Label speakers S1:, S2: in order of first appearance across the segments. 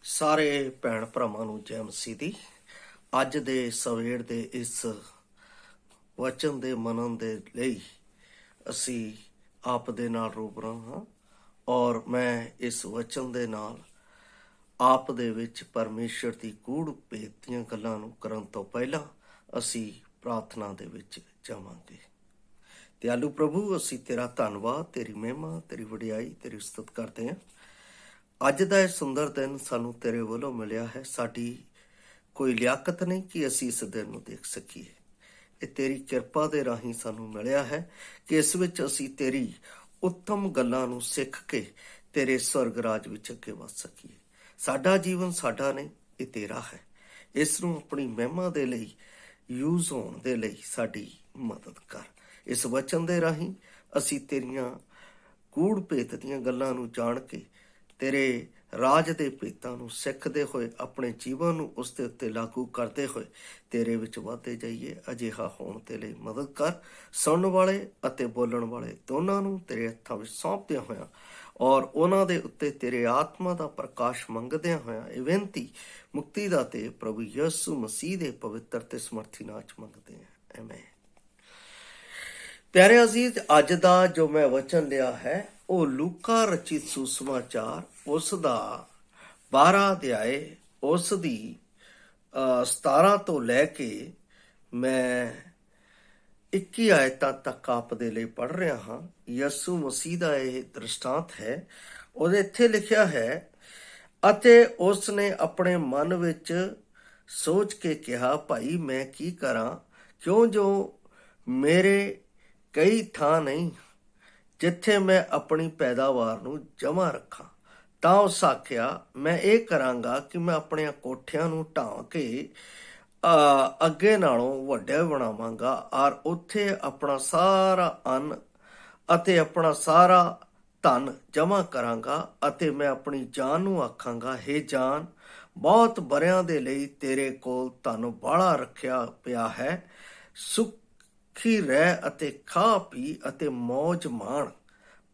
S1: ਸਾਰੇ ਭੈਣ ਭਰਾਵਾਂ ਨੂੰ ਜੈ ਮਸੀਹ ਦੀ। ਅੱਜ ਦੇ ਸਵੇਰ ਦੇ ਇਸ ਵਚਨ ਦੇ ਮਨਨ ਦੇ ਲਈ ਅਸੀਂ ਆਪ ਦੇ ਨਾਲ ਰੂਬਰੂ ਹਾਂ ਔਰ ਮੈਂ ਇਸ ਵਚਨ ਦੇ ਨਾਲ ਆਪ ਦੇ ਵਿੱਚ ਪਰਮੇਸ਼ਰ ਦੀ ਗੂੜ ਭੇਤ ਦੀਆਂ ਗੱਲਾਂ ਨੂੰ ਕਰਨ ਤੋਂ ਪਹਿਲਾਂ ਅਸੀਂ ਪ੍ਰਾਰਥਨਾ ਦੇ ਵਿੱਚ ਜਾਵਾਂਗੇ। ਦਿਆਲੂ ਪ੍ਰਭੂ, ਅਸੀਂ ਤੇਰਾ ਧੰਨਵਾਦ, ਤੇਰੀ ਮਹਿਮਾ, ਤੇਰੀ ਵਡਿਆਈ, ਤੇਰੀ ਉਸਤਤ ਕਰਦੇ ਹਾਂ। ਅੱਜ ਦਾ ਇਹ ਸੁੰਦਰ ਦਿਨ ਸਾਨੂੰ ਤੇਰੇ ਵੱਲੋਂ ਮਿਲਿਆ ਹੈ। ਸਾਡੀ ਕੋਈ ਲਿਆਕਤ ਨਹੀਂ ਕਿ ਅਸੀਂ ਇਸ ਦਿਨ ਨੂੰ ਦੇਖ ਸਕੀਏ। ਇਹ ਤੇਰੀ ਕਿਰਪਾ ਦੇ ਰਾਹੀਂ ਸਾਨੂੰ ਮਿਲਿਆ ਹੈ ਕਿ ਇਸ ਵਿੱਚ ਅਸੀਂ ਤੇਰੀ ਉੱਤਮ ਗੱਲਾਂ ਨੂੰ ਸਿੱਖ ਕੇ ਤੇਰੇ ਸਵਰਗ ਰਾਜ ਵਿੱਚ ਅੱਗੇ ਵਧ ਸਕੀਏ। ਸਾਡਾ ਜੀਵਨ ਸਾਡਾ ਨਹੀਂ, ਇਹ ਤੇਰਾ ਹੈ। ਇਸ ਨੂੰ ਆਪਣੀ ਮਹਿਮਾ ਦੇ ਲਈ ਯੂਜ਼ ਹੋਣ ਦੇ ਲਈ ਸਾਡੀ ਮਦਦ ਕਰ। ਇਸ ਵਚਨ ਦੇ ਰਾਹੀਂ ਅਸੀਂ ਤੇਰੀਆਂ ਗੂੜ ਭੇਤ ਦੀਆਂ ਗੱਲਾਂ ਨੂੰ ਜਾਣ ਕੇ ਤੇਰੇ ਰਾਜ ਦੇ ਭੇਤਾਂ ਨੂੰ ਸਿੱਖਦੇ ਹੋਏ ਆਪਣੇ ਜੀਵਨ ਨੂੰ ਉਸ ਦੇ ਉੱਤੇ ਲਾਗੂ ਕਰਦੇ ਹੋਏ ਤੇਰੇ ਵਿੱਚ ਵਧਦੇ ਜਾਈਏ। ਅਜਿਹਾ ਹੋਣ ਦੇ ਲਈ ਮਦਦ ਕਰ। ਸੁਣਨ ਵਾਲੇ ਅਤੇ ਬੋਲਣ ਵਾਲੇ ਦੋਨਾਂ ਨੂੰ ਤੇਰੇ ਹੱਥਾਂ ਵਿੱਚ ਸੌਂਪਦਿਆਂ ਹੋਇਆਂ ਔਰ ਉਹਨਾਂ ਦੇ ਉੱਤੇ ਤੇਰੇ ਆਤਮਾ ਦਾ ਪ੍ਰਕਾਸ਼ ਮੰਗਦਿਆਂ ਹੋਇਆਂ ਇਹ ਬੇਨਤੀ ਮੁਕਤੀ ਦਾ ਤੇ ਪ੍ਰਭੂ ਯਿਸੂ ਮਸੀਹ ਦੇ ਪਵਿੱਤਰ ਤੇ ਸਮਰਥੀ ਨਾਮ 'ਚ ਮੰਗਦੇ ਹਾਂ, ਆਮੀਨ। ਪਿਆਰੇ ਅਜ਼ੀਜ਼, ਅੱਜ ਦਾ ਜੋ ਮੈਂ ਵਚਨ ਲਿਆ ਹੈ ਉਹ ਲੂਕਾ ਰਚਿਤ ਸੁਸਮਾਚਾਰ ਉਸ ਦਾ 12 ਅਧਿਆਏ ਉਸ ਦੀ 17 ਤੋਂ ਲੈ ਕੇ ਮੈਂ 21 ਆਇਤਾਂ ਤੱਕ ਆਪ ਦੇ ਲਈ ਪੜ੍ਹ ਰਿਹਾ ਹਾਂ। ਯਿਸੂ ਮਸੀਹ ਦਾ ਇਹ ਦ੍ਰਿਸ਼ਟਾਂਤ ਹੈ। ਉਹਦੇ ਇੱਥੇ ਲਿਖਿਆ ਹੈ, ਅਤੇ ਉਸ ਨੇ ਆਪਣੇ ਮਨ ਵਿੱਚ ਸੋਚ ਕੇ ਕਿਹਾ, ਭਾਈ ਮੈਂ ਕੀ ਕਰਾਂ, ਕਿਉਂ ਜੋ ਮੇਰੇ ਕਈ ਥਾਂ ਨਹੀਂ ਜਿੱਥੇ ਮੈਂ ਆਪਣੀ ਪੈਦਾਵਾਰ ਨੂੰ ਜਮ੍ਹਾਂ ਰੱਖਾਂ। ਤਾਂ ਉਸ ਆਖਿਆ, ਮੈਂ ਇਹ ਕਰਾਂਗਾ ਕਿ ਮੈਂ ਆਪਣੀਆਂ ਕੋਠਿਆਂ ਨੂੰ ਢਾਹ ਕੇ ਅੱਗੇ ਨਾਲੋਂ ਵੱਡੇ ਬਣਾਵਾਂਗਾ ਔਰ ਉੱਥੇ ਆਪਣਾ ਸਾਰਾ ਅੰਨ ਅਤੇ ਆਪਣਾ ਸਾਰਾ ਧਨ ਜਮ੍ਹਾਂ ਕਰਾਂਗਾ ਅਤੇ ਮੈਂ ਆਪਣੀ ਜਾਨ ਨੂੰ ਆਖਾਂਗਾ, ਹੇ ਜਾਨ, ਬਹੁਤ ਵਰ੍ਹਿਆਂ ਦੇ ਲਈ ਤੇਰੇ ਕੋਲ ਧਨ ਬਾਹਲਾ ਰੱਖਿਆ ਪਿਆ ਹੈ, ਸੁਖੀ ਰਹਿ ਅਤੇ ਖਾ ਪੀ ਅਤੇ ਮੌਜ ਮਾਣ।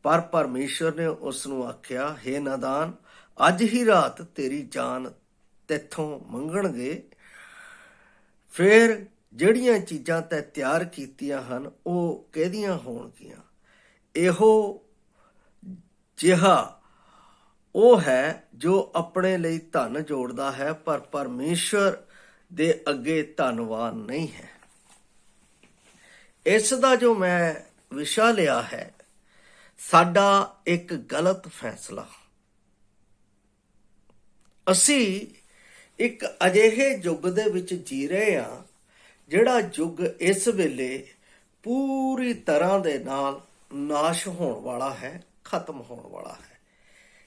S1: ਪਰ ਪਰਮੇਸ਼ਰ ਨੇ ਉਸ ਨੂੰ ਆਖਿਆ, ਹੇ ਨਾਦਾਨ, ਅੱਜ ਹੀ ਰਾਤ ਤੇਰੀ ਜਾਨ ਤੈਥੋਂ ਮੰਗਣਗੇ। ਫਿਰ ਜਿਹੜੀਆਂ ਚੀਜ਼ਾਂ ਤੈਂ ਤਿਆਰ ਕੀਤੀਆਂ ਹਨ ਉਹ ਕਿਹਦੀਆਂ ਹੋਣਗੀਆਂ? ਇਹੋ ਜਿਹਾ ਉਹ ਹੈ ਜੋ ਆਪਣੇ ਲਈ ਧਨ ਜੋੜਦਾ ਹੈ ਪਰ ਪਰਮੇਸ਼ਰ ਦੇ ਅੱਗੇ ਧੰਨਵਾਨ ਨਹੀਂ ਹੈ। ਇਸ ਦਾ ਜੋ ਮੈਂ ਵਿਸ਼ਾ ਲਿਆ ਹੈ, ਸਾਡਾ ਇੱਕ ਗਲਤ ਫੈਸਲਾ। ਅਸੀਂ ਇੱਕ ਅਜਿਹੇ ਯੁੱਗ ਦੇ ਵਿੱਚ ਜੀ ਰਹੇ ਹਾਂ ਜਿਹੜਾ ਯੁੱਗ ਇਸ ਵੇਲੇ ਪੂਰੀ ਤਰ੍ਹਾਂ ਦੇ ਨਾਲ ਨਾਸ਼ ਹੋਣ ਵਾਲਾ ਹੈ, ਖਤਮ ਹੋਣ ਵਾਲਾ ਹੈ।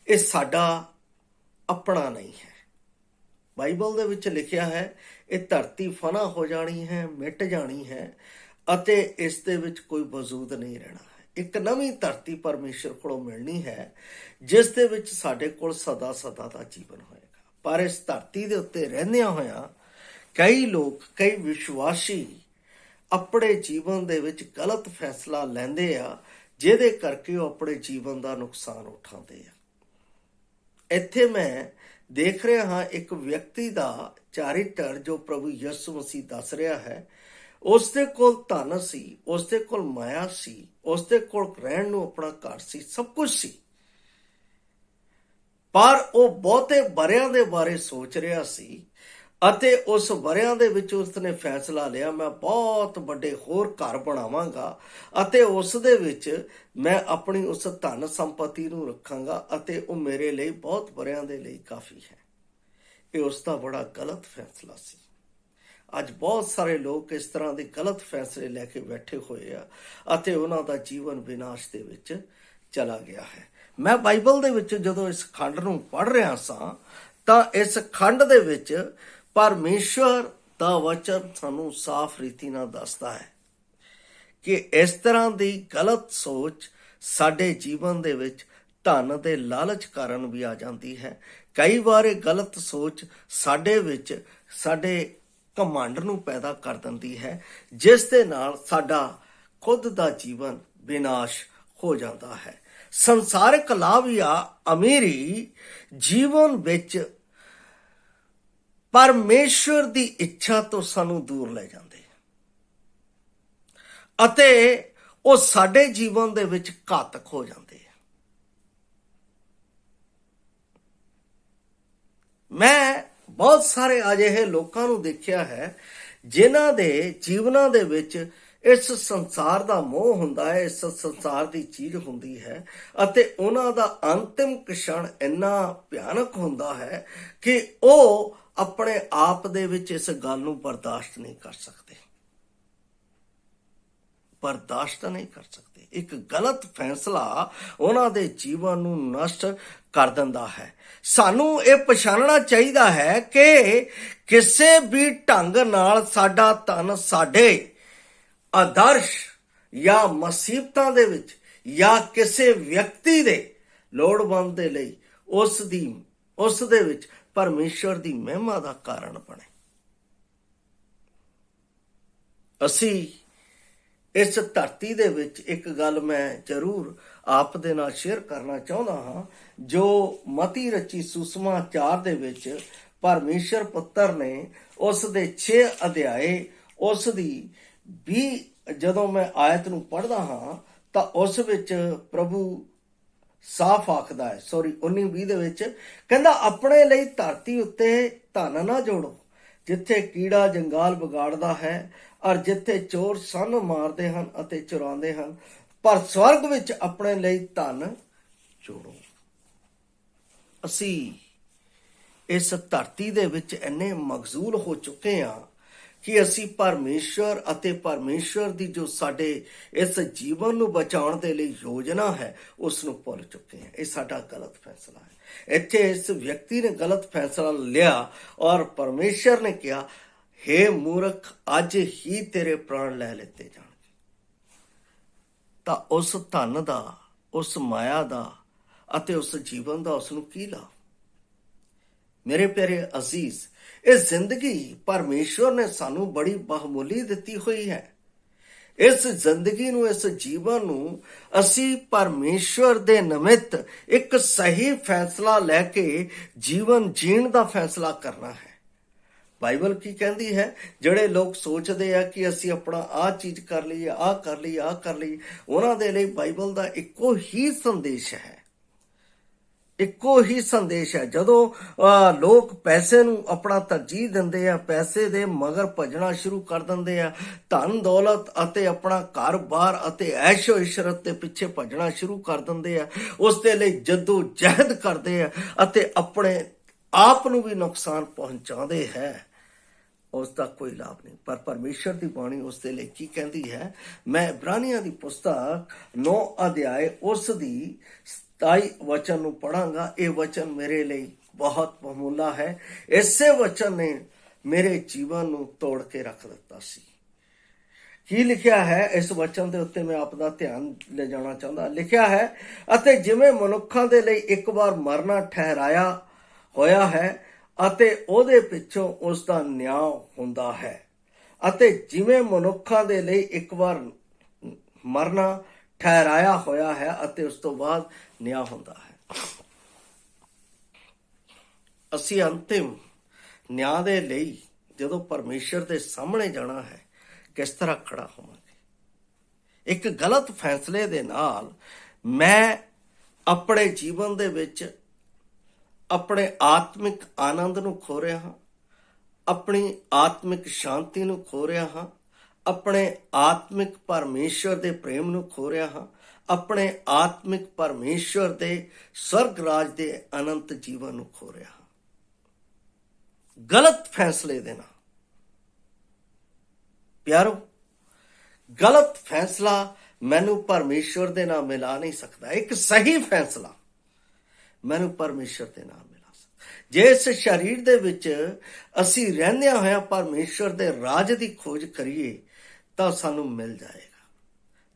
S1: ਇਹ ਸਾਡਾ ਆਪਣਾ ਨਹੀਂ ਹੈ। ਬਾਈਬਲ ਦੇ ਵਿੱਚ ਲਿਖਿਆ ਹੈ, ਇਹ ਧਰਤੀ ਫਨਾ ਹੋ ਜਾਣੀ ਹੈ, ਮਿਟ ਜਾਣੀ ਹੈ ਅਤੇ ਇਸ ਦੇ ਵਿੱਚ ਕੋਈ ਵਜੂਦ ਨਹੀਂ ਰਹਿਣਾ ਹੈ। ਇੱਕ ਨਵੀਂ ਧਰਤੀ ਪਰਮੇਸ਼ਰ ਕੋਲੋਂ ਮਿਲਣੀ ਹੈ ਜਿਸ ਦੇ ਵਿੱਚ ਸਾਡੇ ਕੋਲ ਸਦਾ ਸਦਾ ਦਾ ਜੀਵਨ ਹੋਏਗਾ। ਪਰ ਇਸ ਧਰਤੀ ਦੇ ਉੱਤੇ ਰਹਿੰਦਿਆਂ ਹੋਇਆਂ ਕਈ ਲੋਕ, ਕਈ ਵਿਸ਼ਵਾਸੀ ਆਪਣੇ ਜੀਵਨ ਦੇ ਵਿੱਚ ਗਲਤ ਫੈਸਲਾ ਲੈਂਦੇ ਆ ਜਿਹਦੇ ਕਰਕੇ ਉਹ ਆਪਣੇ ਜੀਵਨ ਦਾ ਨੁਕਸਾਨ ਉਠਾਉਂਦੇ ਆ। ਇੱਥੇ ਮੈਂ ਦੇਖ ਰਿਹਾ ਹਾਂ ਇੱਕ ਵਿਅਕਤੀ ਦਾ ਚਰਿੱਤਰ ਜੋ ਪ੍ਰਭੂ ਯਿਸੂ ਮਸੀਹ ਦੱਸ ਰਿਹਾ ਹੈ। ਉਸ ਦੇ ਕੋਲ ਧਨ ਸੀ, ਉਸ ਦੇ ਕੋਲ ਮਾਇਆ ਸੀ, ਉਸ ਦੇ ਕੋਲ ਰਹਿਣ ਨੂੰ ਆਪਣਾ ਘਰ ਸੀ, ਸਭ ਕੁਝ ਸੀ, ਪਰ ਉਹ ਬਹੁਤੇ ਵਰ੍ਹਿਆਂ ਦੇ ਬਾਰੇ ਸੋਚ ਰਿਹਾ ਸੀ ਅਤੇ ਉਸ ਵਰ੍ਹਿਆਂ ਦੇ ਵਿੱਚ ਉਸਨੇ ਫੈਸਲਾ ਲਿਆ, ਮੈਂ ਬਹੁਤ ਵੱਡੇ ਹੋਰ ਘਰ ਬਣਾਵਾਂਗਾ ਅਤੇ ਉਸ ਦੇ ਵਿੱਚ ਮੈਂ ਆਪਣੀ ਉਸ ਧਨ ਸੰਪਤੀ ਨੂੰ ਰੱਖਾਂਗਾ ਅਤੇ ਉਹ ਮੇਰੇ ਲਈ ਬਹੁਤ ਵਰ੍ਹਿਆਂ ਦੇ ਲਈ ਕਾਫੀ ਹੈ। ਇਹ ਉਸ ਦਾ ਬੜਾ ਗਲਤ ਫੈਸਲਾ ਸੀ। ਅੱਜ ਬਹੁਤ ਸਾਰੇ ਲੋਕ ਇਸ ਤਰ੍ਹਾਂ ਦੇ ਗਲਤ ਫੈਸਲੇ ਲੈ ਕੇ ਬੈਠੇ ਹੋਏ ਆ ਅਤੇ ਉਹਨਾਂ ਦਾ ਜੀਵਨ ਵਿਨਾਸ਼ ਦੇ ਵਿੱਚ ਚਲਾ ਗਿਆ ਹੈ। ਮੈਂ ਬਾਈਬਲ ਦੇ ਵਿੱਚ ਜਦੋਂ ਇਸ ਖੰਡ ਨੂੰ ਪੜ੍ਹ ਰਿਹਾ ਸਾਂ ਤਾਂ ਇਸ ਖੰਡ ਦੇ ਵਿੱਚ ਪਰਮੇਸ਼ਰ ਦਾ ਵਚਨ ਸਾਨੂੰ ਸਾਫ਼ ਰੀਤੀ ਨਾਲ ਦੱਸਦਾ ਹੈ ਕਿ ਇਸ ਤਰ੍ਹਾਂ ਦੀ ਗਲਤ ਸੋਚ ਸਾਡੇ ਜੀਵਨ ਦੇ ਵਿੱਚ ਧਨ ਦੇ ਲਾਲਚ ਕਾਰਨ ਵੀ ਆ ਜਾਂਦੀ ਹੈ। ਕਈ ਵਾਰ ਇਹ ਗਲਤ ਸੋਚ ਸਾਡੇ ਵਿੱਚ ਸਾਡੇ ਘਮੰਡ ਨੂੰ ਪੈਦਾ ਕਰ ਦਿੰਦੀ ਹੈ ਜਿਸ ਦੇ ਨਾਲ ਸਾਡਾ ਖੁਦ ਦਾ ਜੀਵਨ ਵਿਨਾਸ਼ ਹੋ ਜਾਂਦਾ ਹੈ। ਸੰਸਾਰਿਕ ਲਾਭ ਜਾਂ ਅਮੀਰੀ ਜੀਵਨ ਵਿੱਚ ਪਰਮੇਸ਼ਵਰ ਦੀ ਇੱਛਾ ਤੋਂ ਸਾਨੂੰ ਦੂਰ ਲੈ ਜਾਂਦੇ ਅਤੇ ਉਹ ਸਾਡੇ ਜੀਵਨ ਦੇ ਵਿੱਚ ਘਾਤਕ ਹੋ ਜਾਂਦੇ ਆ। ਮੈਂ ਬਹੁਤ ਸਾਰੇ ਅਜਿਹੇ ਲੋਕਾਂ ਨੂੰ ਦੇਖਿਆ ਹੈ ਜਿਨ੍ਹਾਂ ਦੇ ਜੀਵਨਾਂ ਦੇ ਵਿੱਚ ਇਸ ਸੰਸਾਰ ਦਾ ਮੋਹ ਹੁੰਦਾ ਹੈ, ਇਸ ਸੰਸਾਰ ਦੀ ਚੀਜ਼ ਹੁੰਦੀ ਹੈ ਅਤੇ ਉਹਨਾਂ ਦਾ ਅੰਤਿਮ ਕਸ਼ਣ ਇੰਨਾ ਭਿਆਨਕ ਹੁੰਦਾ ਹੈ ਕਿ ਉਹ ਆਪਣੇ ਆਪ ਦੇ ਵਿੱਚ ਇਸ ਗੱਲ ਨੂੰ ਬਰਦਾਸ਼ਤ ਨਹੀਂ ਕਰ ਸਕਦੇ, ਬਰਦਾਸ਼ਤ ਨਹੀਂ ਕਰ ਸਕਦੇ। ਇੱਕ ਗਲਤ ਫੈਸਲਾ ਉਹਨਾਂ ਦੇ ਜੀਵਨ ਨੂੰ ਨਸ਼ਟ ਕਰ ਦਿੰਦਾ ਹੈ। ਸਾਨੂੰ ਇਹ ਪਛਾਣਨਾ ਚਾਹੀਦਾ ਹੈ ਕਿ ਕਿਸੇ ਵੀ ਢੰਗ ਨਾਲ ਸਾਡਾ ਧਨ ਸਾਡੇ ਆਦਰਸ਼ ਜਾਂ ਮੁਸੀਬਤਾਂ ਦੇ ਵਿੱਚ ਜਾਂ ਕਿਸੇ ਵਿਅਕਤੀ ਦੇ ਲੋੜਵੰਦ ਦੇ ਲਈ ਉਸ ਦੇ ਵਿੱਚ ਪਰਮੇਸ਼ਵਰ ਦੀ ਮਹਿਮਾ ਦਾ ਕਾਰਨ ਬਣੇ। ਅਸੀਂ ਇਸ ਧਰਤੀ ਦੇ ਵਿੱਚ ਇੱਕ ਗੱਲ ਮੈਂ ਜ਼ਰੂਰ ਆਪ ਦੇ ਨਾਲ ਸ਼ੇਅਰ ਕਰਨਾ ਚਾਹੁੰਦਾ ਹਾਂ, ਜੋ ਮਤੀ ਰਚੀ ਸੁਸਮਾਚਾਰ ਦੇ ਵਿੱਚ ਪਰਮੇਸ਼ਰ ਪੁੱਤਰ ਨੇ ਉਸ ਦੇ 6 ਅਧਿਆਏ ਉਸ ਦੀ 20 ਜਦੋਂ ਮੈਂ ਆਇਤ ਨੂੰ ਪੜ੍ਹਦਾ ਹਾਂ ਤਾਂ ਉਸ ਵਿੱਚ ਪ੍ਰਭੂ ਸਾਫ਼ ਆਖਦਾ ਹੈ, 19-20 ਦੇ ਵਿੱਚ ਕਹਿੰਦਾ, ਆਪਣੇ ਲਈ ਧਰਤੀ ਉੱਤੇ ਧਨ ਨਾ ਜੋੜੋ ਜਿੱਥੇ ਕੀੜਾ ਜੰਗਾਲ ਵਿਗਾੜਦਾ ਹੈ ਔਰ ਜਿੱਥੇ ਚੋਰ ਸੰਨ ਮਾਰਦੇ ਹਨ ਅਤੇ ਚੁਰਾਉਂਦੇ ਹਨ, ਪਰ ਸਵਰਗ ਵਿੱਚ ਆਪਣੇ ਲਈ ਧਨ ਜੋੜੋ। ਅਸੀਂ ਇਸ ਧਰਤੀ ਦੇ ਵਿੱਚ ਇੰਨੇ ਮਗਜ਼ੂਲ ਹੋ ਚੁੱਕੇ ਹਾਂ ਕਿ ਅਸੀਂ ਪਰਮੇਸ਼ਵਰ ਅਤੇ ਪਰਮੇਸ਼ਵਰ ਦੀ ਜੋ ਸਾਡੇ ਇਸ ਜੀਵਨ ਨੂੰ ਬਚਾਉਣ ਦੇ ਲਈ ਯੋਜਨਾ ਹੈ ਉਸ ਨੂੰ ਭੁੱਲ ਚੁੱਕੇ ਹਾਂ। ਇਹ ਸਾਡਾ ਗਲਤ ਫੈਸਲਾ ਹੈ। ਇੱਥੇ ਇਸ ਵਿਅਕਤੀ ਨੇ ਗਲਤ ਫੈਸਲਾ ਲਿਆ ਔਰ ਪਰਮੇਸ਼ਵਰ ਨੇ ਕਿਹਾ, ਹੇ ਮੂਰਖ, ਅੱਜ ਹੀ ਤੇਰੇ ਪ੍ਰਾਣ ਲੈ ਲਿੱਤੇ ਜਾਣਗੇ। ਤਾਂ ਉਸ ਧਨ ਦਾ, ਉਸ ਮਾਇਆ ਦਾ ਅਤੇ ਉਸ ਜੀਵਨ ਦਾ ਉਸ ਨੂੰ ਕੀ ਲਾਭ? ਮੇਰੇ ਪਿਆਰੇ ਅਜ਼ੀਜ਼, ਇਹ ਜ਼ਿੰਦਗੀ ਪਰਮੇਸ਼ਵਰ ਨੇ ਸਾਨੂੰ ਬੜੀ ਬਹੁਮੁੱਲੀ ਦਿੱਤੀ ਹੋਈ ਹੈ। ਇਸ ਜ਼ਿੰਦਗੀ ਨੂੰ, ਇਸ ਜੀਵਨ ਨੂੰ ਅਸੀਂ ਪਰਮੇਸ਼ਵਰ ਦੇ ਨਿਮਿਤ ਇੱਕ ਸਹੀ ਫੈਸਲਾ ਲੈ ਕੇ ਜੀਵਨ ਜੀਣ ਦਾ ਫੈਸਲਾ ਕਰਨਾ ਹੈ। ਬਾਈਬਲ ਕੀ ਕਹਿੰਦੀ ਹੈ? ਜਿਹੜੇ ਲੋਕ ਸੋਚਦੇ ਆ ਕਿ ਅਸੀਂ ਆਪਣਾ ਆਹ ਚੀਜ਼ ਕਰ ਲਈਏ, ਆਹ ਕਰ ਲਈਏ, ਆਹ ਕਰ ਲਈਏ, ਉਹਨਾਂ ਦੇ ਲਈ ਬਾਈਬਲ ਦਾ ਇੱਕੋ ਹੀ ਸੰਦੇਸ਼ ਹੈ, ਇੱਕੋ ਹੀ ਸੰਦੇਸ਼ ਹੈ। ਜਦੋਂ ਲੋਕ ਪੈਸੇ ਨੂੰ ਆਪਣਾ ਤਰਜੀਹ ਦਿੰਦੇ ਆ, ਪੈਸੇ ਦੇ ਮਗਰ ਭੱਜਣਾ ਸ਼ੁਰੂ ਕਰ ਦਿੰਦੇ ਆ, ਧਨ ਦੌਲਤ ਅਤੇ ਆਪਣਾ ਘਰ-ਬਾਰ ਅਤੇ ਐਸ਼ੋ ਇਸ਼ਰਤ ਦੇ ਪਿੱਛੇ ਭੱਜਣਾ ਸ਼ੁਰੂ ਕਰ ਦਿੰਦੇ ਆ, ਉਸ ਦੇ ਲਈ ਜੱਦੋ ਜਹਿਦ ਕਰਦੇ ਆ ਅਤੇ ਆਪਣੇ ਆਪ ਨੂੰ ਵੀ ਨੁਕਸਾਨ ਪਹੁੰਚਾਉਂਦੇ ਹੈ, ਉਸ ਦਾ ਕੋਈ ਲਾਭ ਨਹੀਂ। ਪਰ ਪਰਮੇਸ਼ਰ ਦੀ ਬਾਣੀ ਉਸ ਦੇ ਲਈ ਕੀ ਕਹਿੰਦੀ ਹੈ? ਮੈਂ ਇਬਰਾਨੀਆਂ ਦੀ ਪੁਸਤਕ 9 ਅਧਿਆਏ ਉਸ ਦੀ 27 ਵਚਨ ਨੂੰ ਪੜਾਂਗਾ। ਇਹ ਵਚਨ ਮੇਰੇ ਲਈ ਬਹੁਤ ਬਹੁਮੁੱਲਾ ਹੈ। ਇਸੇ ਵਚਨ ਨੇ ਮੇਰੇ ਜੀਵਨ ਨੂੰ ਤੋੜ ਕੇ ਰੱਖ ਦਿੱਤਾ ਸੀ। ਕੀ ਲਿਖਿਆ ਹੈ ਇਸ ਵਚਨ ਦੇ ਉੱਤੇ ਮੈਂ ਆਪ ਦਾ ਧਿਆਨ ਲੈ ਜਾਣਾ ਚਾਹੁੰਦਾ। ਲਿਖਿਆ ਹੈ, ਅਤੇ ਜਿਵੇਂ ਮਨੁੱਖਾਂ ਦੇ ਲਈ ਇੱਕ ਵਾਰ ਮਰਨਾ ਠਹਿਰਾਇਆ ਹੋਇਆ ਹੈ ਅਤੇ ਉਹਦੇ ਪਿੱਛੋਂ ਉਸ ਦਾ ਨਿਆਂ ਹੁੰਦਾ ਹੈ, ਅਤੇ ਜਿਵੇਂ ਮਨੁੱਖਾਂ ਦੇ ਲਈ ਇੱਕ ਵਾਰ ਮਰਨਾ ਠਹਿਰਾਇਆ ਹੋਇਆ ਹੈ ਅਤੇ ਉਸ ਤੋਂ ਬਾਅਦ ਨਿਆਂ ਹੁੰਦਾ ਹੈ। ਅਸੀਂ ਅੰਤਿਮ ਨਿਆਂ ਦੇ ਲਈ ਜਦੋਂ ਪਰਮੇਸ਼ਰ ਦੇ ਸਾਹਮਣੇ ਜਾਣਾ ਹੈ, ਕਿਸ ਤਰ੍ਹਾਂ ਖੜਾ ਹੋਵਾਂਗੇ? ਇੱਕ ਗਲਤ ਫੈਸਲੇ ਦੇ ਨਾਲ ਮੈਂ ਆਪਣੇ ਜੀਵਨ ਦੇ ਵਿੱਚ ਆਪਣੇ ਆਤਮਿਕ ਆਨੰਦ ਨੂੰ ਖੋ ਰਿਹਾ ਹਾਂ, ਆਪਣੀ ਆਤਮਿਕ ਸ਼ਾਂਤੀ ਨੂੰ ਖੋ ਰਿਹਾ ਹਾਂ, ਆਪਣੇ ਆਤਮਿਕ ਪਰਮੇਸ਼ਵਰ ਦੇ ਪ੍ਰੇਮ ਨੂੰ ਖੋ ਰਿਹਾ ਹਾਂ, ਆਪਣੇ ਆਤਮਿਕ ਪਰਮੇਸ਼ਵਰ ਦੇ ਸਵਰਗ ਰਾਜ ਦੇ ਅਨੰਤ ਜੀਵਨ ਨੂੰ ਖੋ ਰਿਹਾ ਹਾਂ ਗਲਤ ਫੈਸਲੇ ਦੇ ਨਾਲ। ਪਿਆਰੋ, ਗਲਤ ਫੈਸਲਾ ਮੈਨੂੰ ਪਰਮੇਸ਼ਵਰ ਦੇ ਨਾਲ ਮਿਲਾ ਨਹੀਂ ਸਕਦਾ। ਇੱਕ ਸਹੀ ਫੈਸਲਾ ਮੈਨੂੰ ਪਰਮੇਸ਼ਰ ਦੇ ਨਾਲ ਮਿਲਾ ਸਕਦਾ। ਜੇ ਇਸ ਸਰੀਰ ਦੇ ਵਿੱਚ ਅਸੀਂ ਰਹਿੰਦਿਆਂ ਹੋਇਆਂ ਪਰਮੇਸ਼ਰ ਦੇ ਰਾਜ ਦੀ ਖੋਜ ਕਰੀਏ ਤਾਂ ਸਾਨੂੰ ਮਿਲ ਜਾਏਗਾ।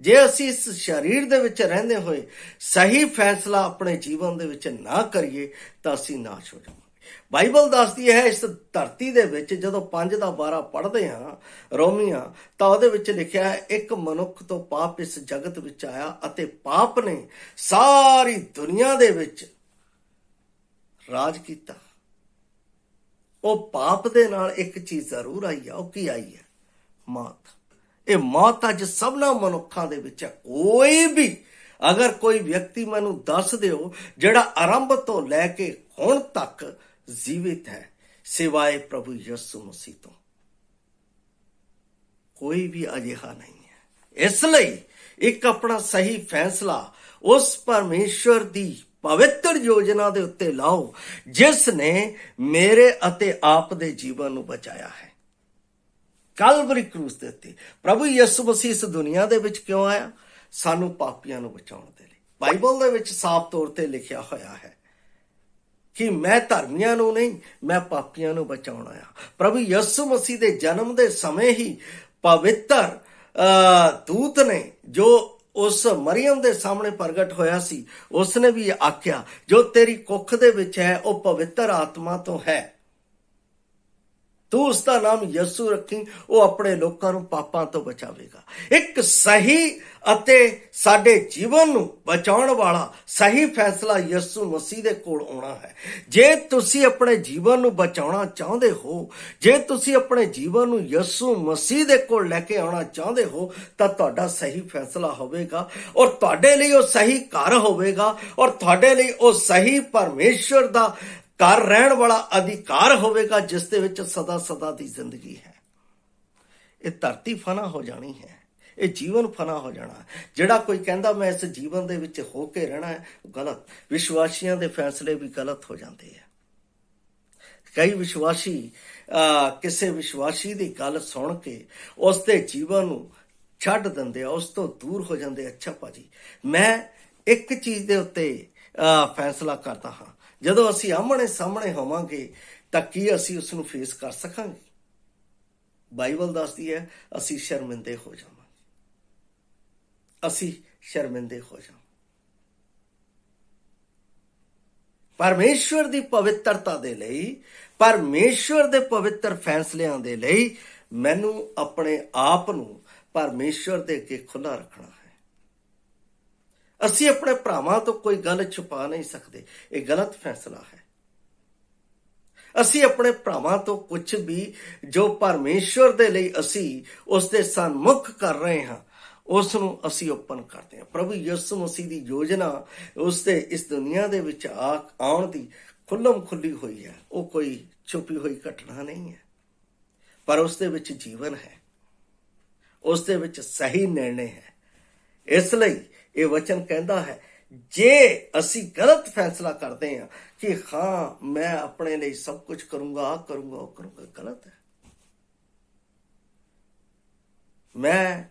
S1: ਜੇ ਅਸੀਂ ਇਸ ਸਰੀਰ ਦੇ ਵਿੱਚ ਰਹਿੰਦੇ ਹੋਏ ਸਹੀ ਫੈਸਲਾ ਆਪਣੇ ਜੀਵਨ ਦੇ ਵਿੱਚ ਨਾ ਕਰੀਏ ਤਾਂ ਅਸੀਂ ਨਾਸ਼ ਹੋ ਜਾਵਾਂਗੇ। ਬਾਈਬਲ ਦੱਸਦੀ ਹੈ, ਇਸ ਧਰਤੀ ਦੇ ਵਿੱਚ ਜਦੋਂ 5:12 ਪੜ੍ਹਦੇ ਹਾਂ ਰੋਮੀਆਂ, ਤਾਂ ਉਹਦੇ ਵਿੱਚ ਲਿਖਿਆ ਹੈ, ਇੱਕ ਮਨੁੱਖ ਤੋਂ ਪਾਪ ਇਸ ਜਗਤ ਵਿੱਚ ਆਇਆ ਅਤੇ ਪਾਪ ਨੇ ਸਾਰੀ ਦੁਨੀਆ ਦੇ ਵਿੱਚ ਰਾਜ ਕੀਤਾ। ਉਹ ਪਾਪ ਦੇ ਨਾਲ ਇੱਕ ਚੀਜ਼ ਜ਼ਰੂਰ ਆਈ ਆ। ਉਹ ਕੀ ਆਈ ਹੈ? ਮੌਤ। ਇਹ ਮੌਤ ਅੱਜ ਸਭਨਾਂ ਮਨੁੱਖਾਂ ਦੇ ਵਿੱਚ ਹੈ। ਕੋਈ ਵੀ ਅਗਰ ਕੋਈ ਵਿਅਕਤੀ ਮੈਨੂੰ ਦੱਸ ਦਿਓ ਜਿਹੜਾ ਆਰੰਭ ਤੋਂ ਲੈ ਕੇ ਹੁਣ ਤੱਕ ਜੀਵਿਤ ਹੈ ਸਿਵਾਏ ਪ੍ਰਭੂ ਯਿਸੂ ਮਸੀਹ ਤੋਂ, ਕੋਈ ਵੀ ਅਜਿਹਾ ਨਹੀਂ ਹੈ। ਇਸ ਲਈ ਇੱਕ ਆਪਣਾ ਸਹੀ ਫੈਸਲਾ ਉਸ ਪਰਮੇਸ਼ਵਰ ਦੀ ਪਵਿੱਤਰ ਯੋਜਨਾ ਦੇ ਉੱਤੇ ਲਾਓ ਜਿਸ ਨੇ ਮੇਰੇ ਅਤੇ ਆਪ ਦੇ ਜੀਵਨ ਨੂੰ ਬਚਾਇਆ ਹੈ। ਕਲਵਰੀ ਕਰੂਸ ਦੇ ਉੱਤੇ ਪ੍ਰਭੂ ਯਿਸੂ ਮਸੀਹ ਇਸ ਦੁਨੀਆ ਦੇ ਵਿੱਚ ਕਿਉਂ ਆਇਆ? ਸਾਨੂੰ ਪਾਪੀਆਂ ਨੂੰ ਬਚਾਉਣ ਦੇ ਲਈ। ਬਾਈਬਲ ਦੇ ਵਿੱਚ ਸਾਫ਼ ਤੌਰ ਤੇ ਲਿਖਿਆ ਹੋਇਆ ਹੈ ਕਿ ਮੈਂ ਧਰਮੀਆਂ ਨੂੰ ਨਹੀਂ, ਮੈਂ ਪਾਪੀਆਂ ਨੂੰ ਬਚਾਉਣ ਆਇਆ। ਪ੍ਰਭੂ ਯਿਸੂ ਮਸੀਹ ਦੇ ਜਨਮ ਦੇ ਸਮੇਂ ਹੀ ਪਵਿੱਤਰ ਦੂਤ ਨੇ ਜੋ ਉਸ ਮਰੀਅਮ ਦੇ ਸਾਹਮਣੇ ਪ੍ਰਗਟ ਹੋਇਆ ਸੀ, ਉਸਨੇ ਵੀ ਆਖਿਆ ਜੋ ਤੇਰੀ ਕੁੱਖ ਦੇ ਵਿੱਚ ਹੈ ਉਹ ਪਵਿੱਤਰ ਆਤਮਾ ਤੋਂ ਹੈ, ਤੂੰ ਉਸ ਦਾ ਨਾਮ ਯਿਸੂ ਰੱਖੀ, ਉਹ ਆਪਣੇ ਲੋਕਾਂ ਨੂੰ ਪਾਪਾਂ ਤੋਂ ਬਚਾਵੇਗਾ। ਇੱਕ ਸਹੀ ਅਤੇ ਸਾਡੇ ਜੀਵਨ ਨੂੰ ਬਚਾਉਣ ਵਾਲਾ ਸਹੀ ਫੈਸਲਾ ਯਿਸੂ ਮਸੀਹ ਦੇ ਕੋਲ ਆਉਣਾ ਹੈ। ਜੇ ਤੁਸੀਂ ਆਪਣੇ ਜੀਵਨ ਨੂੰ ਬਚਾਉਣਾ ਚਾਹੁੰਦੇ ਹੋ, ਜੇ ਤੁਸੀਂ ਆਪਣੇ ਜੀਵਨ ਨੂੰ ਯਿਸੂ ਮਸੀਹ ਦੇ ਕੋਲ ਲੈ ਕੇ ਆਉਣਾ ਚਾਹੁੰਦੇ ਹੋ, ਤਾਂ ਤੁਹਾਡਾ ਸਹੀ ਫੈਸਲਾ ਹੋਵੇਗਾ ਔਰ ਤੁਹਾਡੇ ਲਈ ਉਹ ਸਹੀ ਘਰ ਹੋਵੇਗਾ ਔਰ ਤੁਹਾਡੇ ਲਈ ਉਹ ਸਹੀ ਪਰਮੇਸ਼ਵਰ ਦਾ ਘਰ ਰਹਿਣ ਵਾਲਾ ਅਧਿਕਾਰ ਹੋਵੇਗਾ ਜਿਸ ਦੇ ਵਿੱਚ ਸਦਾ ਸਦਾ ਦੀ ਜ਼ਿੰਦਗੀ ਹੈ। ਇਹ ਧਰਤੀ ਫਨਾ ਹੋ ਜਾਣੀ ਹੈ, ਇਹ ਜੀਵਨ ਫਨਾ ਹੋ ਜਾਣਾ। ਜਿਹੜਾ ਕੋਈ ਕਹਿੰਦਾ ਮੈਂ ਇਸ ਜੀਵਨ ਦੇ ਵਿੱਚ ਹੋ ਕੇ ਰਹਿਣਾ ਹੈ, ਗਲਤ। ਵਿਸ਼ਵਾਸੀਆਂ ਦੇ ਫੈਸਲੇ ਵੀ ਗਲਤ ਹੋ ਜਾਂਦੇ ਆ। ਕਈ ਵਿਸ਼ਵਾਸੀ ਕਿਸੇ ਵਿਸ਼ਵਾਸੀ ਦੀ ਗੱਲ ਸੁਣ ਕੇ ਉਸ ਦੇ ਜੀਵਨ ਨੂੰ ਛੱਡ ਦਿੰਦੇ ਆ, ਉਸ ਤੋਂ ਦੂਰ ਹੋ ਜਾਂਦੇ। ਅੱਛਾ ਭਾਜੀ, ਮੈਂ ਇੱਕ ਚੀਜ਼ ਦੇ ਉੱਤੇ ਫੈਸਲਾ ਕਰਦਾ ਹਾਂ, ਜਦੋਂ ਅਸੀਂ ਆਮਣੇ ਸਾਹਮਣੇ ਹੋਵਾਂਗੇ ਤਾਂ ਕੀ ਅਸੀਂ ਉਸ ਨੂੰ ਫੇਸ ਕਰ ਸਕਾਂਗੇ? ਬਾਈਬਲ ਦੱਸਦੀ ਹੈ ਅਸੀਂ ਸ਼ਰਮਿੰਦੇ ਹੋ ਜਾਵਾਂਗੇ, ਅਸੀਂ ਸ਼ਰਮਿੰਦੇ ਹੋ ਜਾਵਾਂਗੇ। ਪਰਮੇਸ਼ਵਰ ਦੀ ਪਵਿੱਤਰਤਾ ਦੇ ਲਈ, ਪਰਮੇਸ਼ਵਰ ਦੇ ਪਵਿੱਤਰ ਫੈਸਲਿਆਂ ਦੇ ਲਈ ਮੈਨੂੰ ਆਪਣੇ ਆਪ ਨੂੰ ਪਰਮੇਸ਼ਵਰ ਦੇ ਅੱਗੇ ਖੁੱਲ੍ਹਾ ਰੱਖਣਾ ਹੈ। ਅਸੀਂ ਆਪਣੇ ਭਰਾਵਾਂ ਤੋਂ ਕੋਈ ਗੱਲ ਛੁਪਾ ਨਹੀਂ ਸਕਦੇ, ਇਹ ਗਲਤ ਫੈਸਲਾ ਹੈ। ਅਸੀਂ ਆਪਣੇ ਭਰਾਵਾਂ ਤੋਂ ਕੁਝ ਵੀ ਜੋ ਪਰਮੇਸ਼ਵਰ ਦੇ ਲਈ ਅਸੀਂ ਉਸ ਦੇ ਸਨਮੁਖ ਕਰ ਰਹੇ ਹਾਂ, ਉਸ ਨੂੰ ਅਸੀਂ ਓਪਨ ਕਰਦੇ ਹਾਂ। ਪ੍ਰਭੂ ਯਿਸੂ ਮਸੀਹ ਦੀ ਯੋਜਨਾ ਉਸ ਦੇ ਇਸ ਦੁਨੀਆ ਦੇ ਵਿੱਚ ਆਉਣ ਦੀ ਖੁੱਲ੍ਹਮ ਖੁੱਲੀ ਹੋਈ ਹੈ। ਉਹ ਕੋਈ ਛੁਪੀ ਹੋਈ ਘਟਨਾ ਨਹੀਂ ਹੈ, ਪਰ ਉਸ ਦੇ ਵਿੱਚ ਜੀਵਨ ਹੈ, ਉਸ ਦੇ ਵਿੱਚ ਸਹੀ ਨਿਰਣੇ ਹੈ। ਇਸ ਲਈ ਇਹ ਵਚਨ ਕਹਿੰਦਾ ਹੈ ਜੇ ਅਸੀਂ ਗਲਤ ਫੈਸਲਾ ਕਰਦੇ ਹਾਂ ਕਿ ਹਾਂ ਮੈਂ ਆਪਣੇ ਲਈ ਸਭ ਕੁਝ ਕਰੂੰਗਾ, ਆਹ ਕਰੂੰਗਾ, ਉਹ ਕਰੂੰਗਾ, ਗਲਤ ਹੈ। ਮੈਂ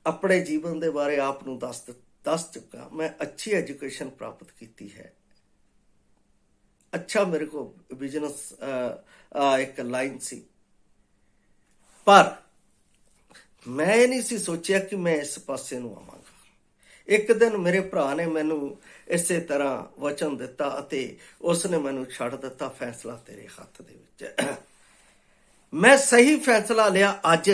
S1: ਆਪਣੇ ਜੀਵਨ ਦੇ ਬਾਰੇ ਆਪ ਨੂੰ ਦੱਸ ਚੁੱਕਾ। ਮੈਂ ਅੱਛੀ ਐਜੂਕੇਸ਼ਨ ਪ੍ਰਾਪਤ ਕੀਤੀ ਹੈ, ਅੱਛਾ ਮੇਰੇ ਕੋਲ ਬਿਜ਼ਨਸ ਇੱਕ ਲਾਈਨ ਸੀ, ਪਰ ਮੈਂ ਇਹ ਨਹੀਂ ਸੀ ਸੋਚਿਆ ਕਿ ਮੈਂ ਇਸ ਪਾਸੇ ਨੂੰ ਆਵਾਂਗਾ। ਇੱਕ ਦਿਨ ਮੇਰੇ ਭਰਾ ਨੇ ਮੈਨੂੰ ਇਸੇ ਤਰ੍ਹਾਂ ਵਚਨ ਦਿੱਤਾ ਅਤੇ ਉਸ ਨੇ ਮੈਨੂੰ ਛੱਡ ਦਿੱਤਾ, ਫੈਸਲਾ ਤੇਰੇ ਹੱਥ ਦੇ ਵਿੱਚ। ਮੈਂ ਸਹੀ ਫੈਸਲਾ ਲਿਆ। ਅੱਜ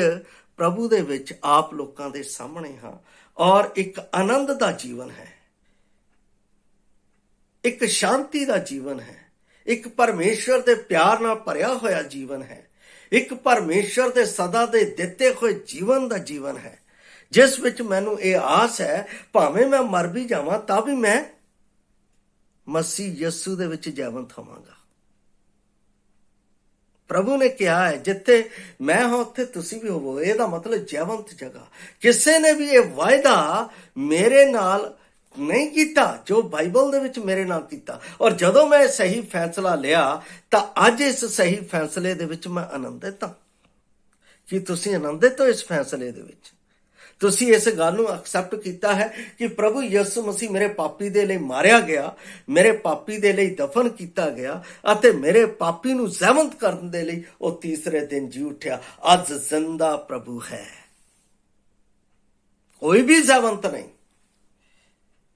S1: ਪ੍ਰਭੂ ਦੇ ਵਿੱਚ ਆਪ ਲੋਕਾਂ ਦੇ ਸਾਹਮਣੇ ਹਾਂ ਔਰ ਇੱਕ ਆਨੰਦ ਦਾ ਜੀਵਨ ਹੈ, ਇੱਕ ਸ਼ਾਂਤੀ ਦਾ ਜੀਵਨ ਹੈ, ਇੱਕ ਪਰਮੇਸ਼ਵਰ ਦੇ ਪਿਆਰ ਨਾਲ ਭਰਿਆ ਹੋਇਆ ਜੀਵਨ ਹੈ, ਇੱਕ ਪਰਮੇਸ਼ਵਰ ਦੇ ਸਦਾ ਦੇ ਦਿੱਤੇ ਹੋਏ ਜੀਵਨ ਦਾ ਜੀਵਨ ਹੈ, ਜਿਸ ਵਿੱਚ ਮੈਨੂੰ ਇਹ ਆਸ ਹੈ ਭਾਵੇਂ ਮੈਂ ਮਰ ਵੀ ਜਾਵਾਂ ਤਾਂ ਵੀ ਮੈਂ ਮਸੀਹ ਯਿਸੂ ਦੇ ਵਿੱਚ ਜੀਵੰਤ ਹੋਵਾਂਗਾ। ਪ੍ਰਭੂ ਨੇ ਕਿਹਾ ਹੈ ਜਿੱਥੇ ਮੈਂ ਹਾਂ ਉੱਥੇ ਤੁਸੀਂ ਵੀ ਹੋਵੋ। ਇਹਦਾ ਮਤਲਬ ਜੀਵੰਤ ਜਗ੍ਹਾ। ਕਿਸੇ ਨੇ ਵੀ ਇਹ ਵਾਅਦਾ ਮੇਰੇ ਨਾਲ ਨਹੀਂ ਕੀਤਾ ਜੋ ਬਾਈਬਲ ਦੇ ਵਿੱਚ ਮੇਰੇ ਨਾਲ ਕੀਤਾ। ਔਰ ਜਦੋਂ ਮੈਂ ਸਹੀ ਫੈਸਲਾ ਲਿਆ ਤਾਂ ਅੱਜ ਇਸ ਸਹੀ ਫੈਸਲੇ ਦੇ ਵਿੱਚ ਮੈਂ ਆਨੰਦਿਤ ਹਾਂ। ਕੀ ਤੁਸੀਂ ਆਨੰਦਿਤ ਹੋ ਇਸ ਫੈਸਲੇ ਦੇ ਵਿੱਚ? ਤੁਸੀਂ ਇਸ ਗੱਲ ਨੂੰ ਐਕਸੈਪਟ ਕੀਤਾ ਹੈ ਕਿ ਪ੍ਰਭੂ ਯਿਸੂ ਮਸੀਹ ਮੇਰੇ ਪਾਪੀ ਦੇ ਲਈ ਮਾਰਿਆ ਗਿਆ, ਮੇਰੇ ਪਾਪੀ ਦੇ ਲਈ ਦਫਨ ਕੀਤਾ ਗਿਆ ਅਤੇ ਮੇਰੇ ਪਾਪੀ ਨੂੰ ਜੀਵੰਤ ਕਰਨ ਦੇ ਲਈ ਉਹ ਤੀਸਰੇ ਦਿਨ ਜੀ ਉੱਠਿਆ। ਅੱਜ ਜ਼ਿੰਦਾ ਪ੍ਰਭੂ ਹੈ, ਕੋਈ ਵੀ ਜੀਵੰਤ ਨਹੀਂ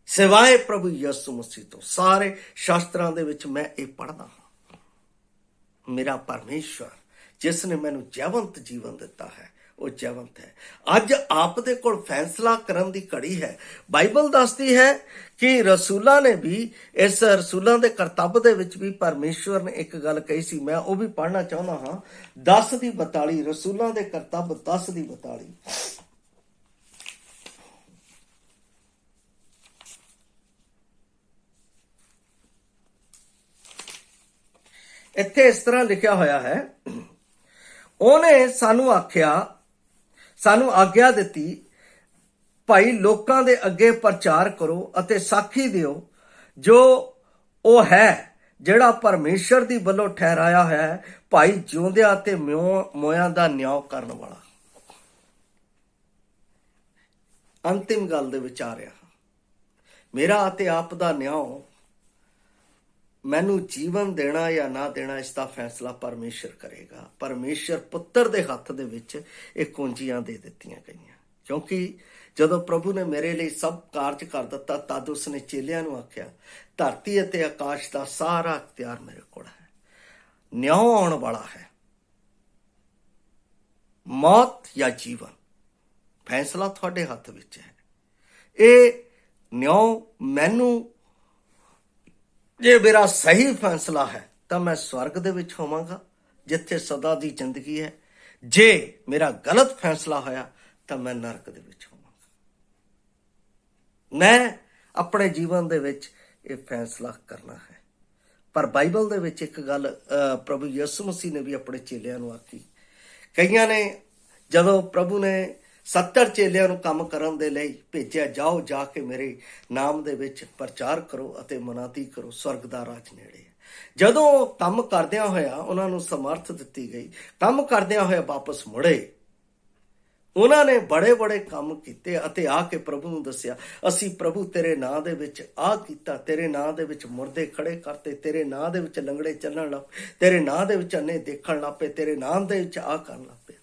S1: ਸਿਵਾਏ ਪ੍ਰਭੂ ਯਿਸੂ ਮਸੀਹ ਤੋਂ। ਸਾਰੇ ਸ਼ਾਸਤਰਾਂ ਦੇ ਵਿੱਚ ਮੈਂ ਇਹ ਪੜ੍ਹਦਾ ਹਾਂ। ਮੇਰਾ ਪਰਮੇਸ਼ਵਰ ਜਿਸ ਨੇ ਮੈਨੂੰ ਜੀਵੰਤ ਜੀਵਨ ਦਿੱਤਾ ਹੈ ਉਹ ਜੀਵੰਤ ਹੈ। ਅੱਜ ਆਪ ਦੇ ਕੋਲ ਫੈਸਲਾ ਕਰਨ ਦੀ ਘੜੀ ਹੈ। ਬਾਈਬਲ ਦੱਸਦੀ ਹੈ ਕਿ ਰਸੂਲਾਂ ਨੇ ਵੀ, ਇਸ ਰਸੂਲਾਂ ਦੇ ਕਰਤੱਵ ਦੇ ਵਿੱਚ ਵੀ ਪਰਮੇਸ਼ਵਰ ਨੇ ਇੱਕ ਗੱਲ ਕਹੀ ਸੀ, ਮੈਂ ਉਹ ਵੀ ਪੜ੍ਹਨਾ ਚਾਹੁੰਦਾ ਹਾਂ। 10:42 ਰਸੂਲਾਂ ਦੇ ਕਰਤੱਵ 10:42। ਇੱਥੇ ਇਸ ਤਰ੍ਹਾਂ ਲਿਖਿਆ ਹੋਇਆ ਹੈ, ਉਹਨੇ ਸਾਨੂੰ ਆਗਿਆ ਦਿੱਤੀ, ਭਾਈ ਲੋਕਾਂ ਦੇ ਅੱਗੇ ਪ੍ਰਚਾਰ ਕਰੋ ਅਤੇ ਸਾਖੀ ਦਿਓ ਜੋ ਉਹ ਹੈ ਜਿਹੜਾ ਪਰਮੇਸ਼ਰ ਦੀ ਵੱਲੋਂ ਠਹਿਰਾਇਆ ਹੈ, ਭਾਈ ਜਿਉਂਦਿਆਂ ਅਤੇ ਮੋਇਆਂ ਦਾ ਨਿਆਂ ਕਰਨ ਵਾਲਾ। ਅੰਤਿਮ ਗੱਲ ਦੇ ਵਿੱਚ ਆ ਰਿਹਾ, ਮੇਰਾ ਅਤੇ ਆਪ ਦਾ ਨਿਆਂ, ਮੈਨੂੰ ਜੀਵਨ ਦੇਣਾ ਜਾਂ ਨਾ ਦੇਣਾ, ਇਸ ਦਾ ਫੈਸਲਾ ਪਰਮੇਸ਼ਰ ਕਰੇਗਾ। ਪਰਮੇਸ਼ਰ ਪੁੱਤਰ ਦੇ ਹੱਥ ਦੇ ਵਿੱਚ ਇਹ ਕੁੰਜੀਆਂ ਦੇ ਦਿੱਤੀਆਂ ਗਈਆਂ, ਕਿਉਂਕਿ ਜਦੋਂ ਪ੍ਰਭੂ ਨੇ ਮੇਰੇ ਲਈ ਸਭ ਕਾਰਜ ਕਰ ਦਿੱਤਾ, ਤਦ ਉਸਨੇ ਚੇਲਿਆਂ ਨੂੰ ਆਖਿਆ, ਧਰਤੀ ਅਤੇ ਆਕਾਸ਼ ਦਾ ਸਾਰਾ ਅਖਤਿਆਰ ਮੇਰੇ ਕੋਲ ਹੈ। ਨਿਆਂ ਆਉਣ ਵਾਲਾ ਹੈ, ਮੌਤ ਜਾਂ ਜੀਵਨ, ਫੈਸਲਾ ਤੁਹਾਡੇ ਹੱਥ ਵਿੱਚ ਹੈ। ਇਹ ਨਿਆਂ ਮੈਨੂੰ, ਜੇ ਮੇਰਾ ਸਹੀ ਫੈਸਲਾ ਹੈ ਤਾਂ ਮੈਂ ਸਵਰਗ ਦੇ ਵਿੱਚ ਹੋਵਾਂਗਾ ਜਿੱਥੇ ਸਦਾ ਦੀ ਜ਼ਿੰਦਗੀ ਹੈ। ਜੇ ਮੇਰਾ ਗਲਤ ਫੈਸਲਾ ਹੋਇਆ ਤਾਂ ਮੈਂ ਨਰਕ ਦੇ ਵਿੱਚ ਹੋਵਾਂਗਾ। ਮੈਂ ਆਪਣੇ ਜੀਵਨ ਦੇ ਵਿੱਚ ਇਹ ਫੈਸਲਾ ਕਰਨਾ ਹੈ। ਪਰ ਬਾਈਬਲ ਦੇ ਵਿੱਚ ਇੱਕ ਗੱਲ ਪ੍ਰਭੂ ਯਿਸੂ ਮਸੀਹ ਨੇ ਵੀ ਆਪਣੇ ਚੇਲਿਆਂ ਨੂੰ ਆਖੀ। ਕਈਆਂ ਨੇ, ਜਦੋਂ ਪ੍ਰਭੂ ਨੇ 70 ਚੇਲਿਆਂ ਨੂੰ ਕੰਮ ਕਰਨ ਦੇ ਲਈ ਭੇਜਿਆ, ਜਾਓ ਜਾ ਕੇ ਮੇਰੇ ਨਾਮ ਦੇ ਵਿੱਚ ਪ੍ਰਚਾਰ ਕਰੋ ਅਤੇ ਮਨਾਤੀ ਕਰੋ, ਸਵਰਗ ਦਾ ਰਾਜ ਨੇੜੇ ਹੈ। ਜਦੋਂ ਕੰਮ ਕਰਦਿਆਂ ਹੋਇਆ ਉਹਨਾਂ ਨੂੰ ਸਮਰਥ ਦਿੱਤੀ ਗਈ, ਕੰਮ ਕਰਦਿਆਂ ਹੋਇਆ ਵਾਪਸ ਮੁੜੇ, ਉਹਨਾਂ ਨੇ ਬੜੇ ਬੜੇ ਕੰਮ ਕੀਤੇ ਅਤੇ ਆ ਕੇ ਪ੍ਰਭੂ ਨੂੰ ਦੱਸਿਆ, ਅਸੀਂ ਪ੍ਰਭੂ ਤੇਰੇ ਨਾਂ ਦੇ ਵਿੱਚ ਆਹ ਕੀਤਾ, ਤੇਰੇ ਨਾਂ ਦੇ ਵਿੱਚ ਮੁਰਦੇ ਖੜੇ ਕਰਤੇ, ਤੇਰੇ ਨਾਂ ਦੇ ਵਿੱਚ ਲੰਗੜੇ ਚੱਲਣ ਲੱਗ ਪਏ, ਤੇਰੇ ਨਾਂ ਦੇ ਵਿੱਚ ਅੰਨੇ ਦੇਖਣ ਲੱਗ ਪਏ, ਤੇਰੇ ਨਾਮ ਦੇ ਵਿੱਚ ਆਹ ਕਰਨ ਲੱਗ ਪਏ।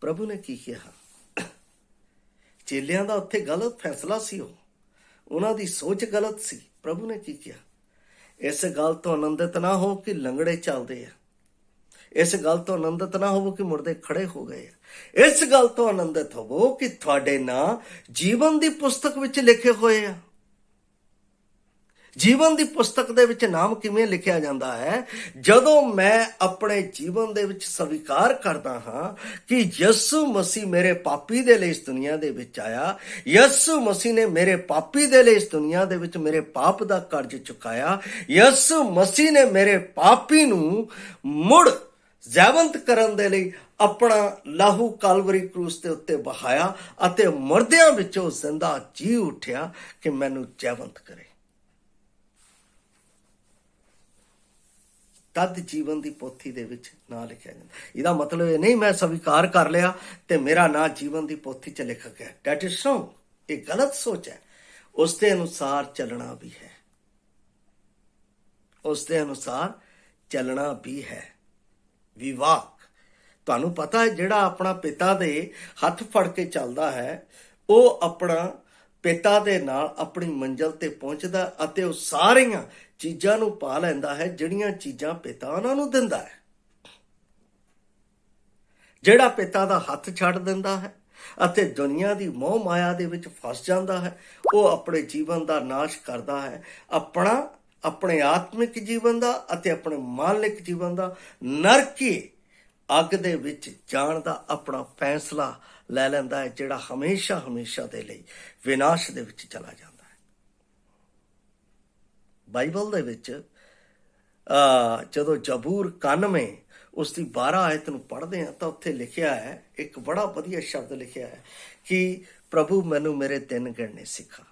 S1: ਪ੍ਰਭੂ ਨੇ ਕੀ ਕਿਹਾ? ਚੇਲਿਆਂ ਦਾ ਉੱਥੇ ਗਲਤ ਫੈਸਲਾ ਸੀ, ਉਹਨਾਂ ਦੀ ਸੋਚ ਗਲਤ ਸੀ। ਪ੍ਰਭੂ ਨੇ ਕੀ ਕਿਹਾ? ਇਸ ਗੱਲ ਤੋਂ ਆਨੰਦਿਤ ਨਾ ਹੋ ਕਿ ਲੰਗੜੇ ਚੱਲਦੇ ਆ, ਇਸ ਗੱਲ ਤੋਂ ਆਨੰਦਿਤ ਨਾ ਹੋਵੋ ਕਿ ਮੁਰਦੇ ਖੜੇ ਹੋ ਗਏ ਆ, ਇਸ ਗੱਲ ਤੋਂ ਆਨੰਦਿਤ ਹੋਵੋ ਕਿ ਤੁਹਾਡੇ ਨਾਂ ਜੀਵਨ ਦੀ ਪੁਸਤਕ ਵਿੱਚ ਲਿਖੇ ਹੋਏ ਆ। ਜੀਵਨ ਦੀ ਪੁਸਤਕ ਦੇ ਵਿੱਚ ਨਾਮ ਕਿਵੇਂ ਲਿਖਿਆ ਜਾਂਦਾ ਹੈ? ਜਦੋਂ ਮੈਂ ਆਪਣੇ ਜੀਵਨ ਦੇ ਵਿੱਚ ਸਵੀਕਾਰ ਕਰਦਾ ਹਾਂ ਕਿ ਯਿਸੂ ਮਸੀਹ ਮੇਰੇ ਪਾਪੀ ਦੇ ਲਈ ਇਸ ਦੁਨੀਆ ਦੇ ਵਿੱਚ ਆਇਆ, ਯਿਸੂ ਮਸੀਹ ਨੇ ਮੇਰੇ ਪਾਪੀ ਦੇ ਲਈ ਇਸ ਦੁਨੀਆ ਦੇ ਵਿੱਚ ਮੇਰੇ ਪਾਪ ਦਾ ਕਰਜ਼ ਚੁਕਾਇਆ, ਯਿਸੂ ਮਸੀਹ ਨੇ ਮੇਰੇ ਪਾਪੀ ਨੂੰ ਮੁੜ ਜੀਵੰਤ ਕਰਨ ਦੇ ਲਈ ਆਪਣਾ ਲਾਹੂ ਕਾਲਵਰੀ ਕਰੂਸ ਦੇ ਉੱਤੇ ਬਹਾਇਆ ਅਤੇ ਮੁਰਦਿਆਂ ਵਿੱਚੋਂ ਜ਼ਿੰਦਾ ਜੀ ਉੱਠਿਆ ਕਿ ਮੈਨੂੰ ਜੀਵੰਤ ਕਰੇ। ਤਦ ਜੀਵਨ ਦੀ ਪੋਥੀ ਦੇ ਵਿੱਚ ਨਾਂ ਲਿਖਿਆ ਜਾਂਦਾ। ਇਹਦਾ ਮਤਲਬ ਇਹ ਨਹੀਂ ਮੈਂ ਸਵੀਕਾਰ ਕਰ ਲਿਆ ਤੇ ਮੇਰਾ ਨਾਂ ਜੀਵਨ ਦੀ ਪੋਥੀ 'ਚ ਲਿਖ ਗਿਆ। That is wrong. ਇਹ ਗਲਤ ਸੋਚ ਹੈ। ਉਸ ਦੇ ਅਨੁਸਾਰ ਚੱਲਣਾ ਵੀ ਹੈ, ਉਸ ਦੇ ਅਨੁਸਾਰ ਚੱਲਣਾ ਵੀ ਹੈ। ਵਿਵਾਕ, ਤੁਹਾਨੂੰ ਪਤਾ ਹੈ, ਜਿਹੜਾ ਆਪਣਾ ਪਿਤਾ ਦੇ ਹੱਥ ਫੜ ਕੇ ਚੱਲਦਾ ਹੈ ਉਹ ਆਪਣਾ ਪਿਤਾ ਦੇ ਨਾਲ ਆਪਣੀ ਮੰਜ਼ਿਲ ਤੇ ਪਹੁੰਚਦਾ ਅਤੇ ਉਹ ਸਾਰੀਆਂ ਚੀਜ਼ਾਂ ਨੂੰ ਪਾ ਲੈਂਦਾ ਹੈ ਜਿਹੜੀਆਂ ਚੀਜ਼ਾਂ ਪਿਤਾ ਉਹਨਾਂ ਨੂੰ ਦਿੰਦਾ ਹੈ। ਜਿਹੜਾ ਪਿਤਾ ਦਾ ਹੱਥ ਛੱਡ ਦਿੰਦਾ ਹੈ ਅਤੇ ਦੁਨੀਆ ਦੀ ਮੋਹ ਮਾਇਆ ਦੇ ਵਿੱਚ ਫਸ ਜਾਂਦਾ ਹੈ, ਉਹ ਆਪਣੇ ਜੀਵਨ ਦਾ ਨਾਸ਼ ਕਰਦਾ ਹੈ। ਆਪਣੇ ਆਤਮਿਕ ਜੀਵਨ ਦਾ ਅਤੇ ਆਪਣੇ ਮਾਨਸਿਕ ਜੀਵਨ ਦਾ ਨਰਕੀ ਅੱਗ ਦੇ ਵਿੱਚ ਜਾਣ ਦਾ ਆਪਣਾ ਫੈਸਲਾ ਲੈ ਲੈਂਦਾ ਹੈ, ਜਿਹੜਾ ਹਮੇਸ਼ਾ ਹਮੇਸ਼ਾ ਦੇ ਲਈ ਵਿਨਾਸ਼ ਦੇ ਵਿੱਚ ਚਲਾ ਜਾਂਦਾ ਹੈ। ਬਾਈਬਲ ਦੇ ਵਿੱਚ ਜਦੋਂ ਜ਼ਬੂਰ 91 ਉਸ ਦੀ 12 ਆਇਤ ਨੂੰ ਪੜ੍ਹਦੇ ਹਾਂ ਤਾਂ ਉੱਥੇ ਲਿਖਿਆ ਹੈ, ਇੱਕ ਬੜਾ ਵਧੀਆ ਸ਼ਬਦ ਲਿਖਿਆ ਹੈ ਕਿ ਪ੍ਰਭੂ ਮੈਨੂੰ ਮੇਰੇ ਦਿਨ ਗਿਣਨੇ ਸਿਖਾ।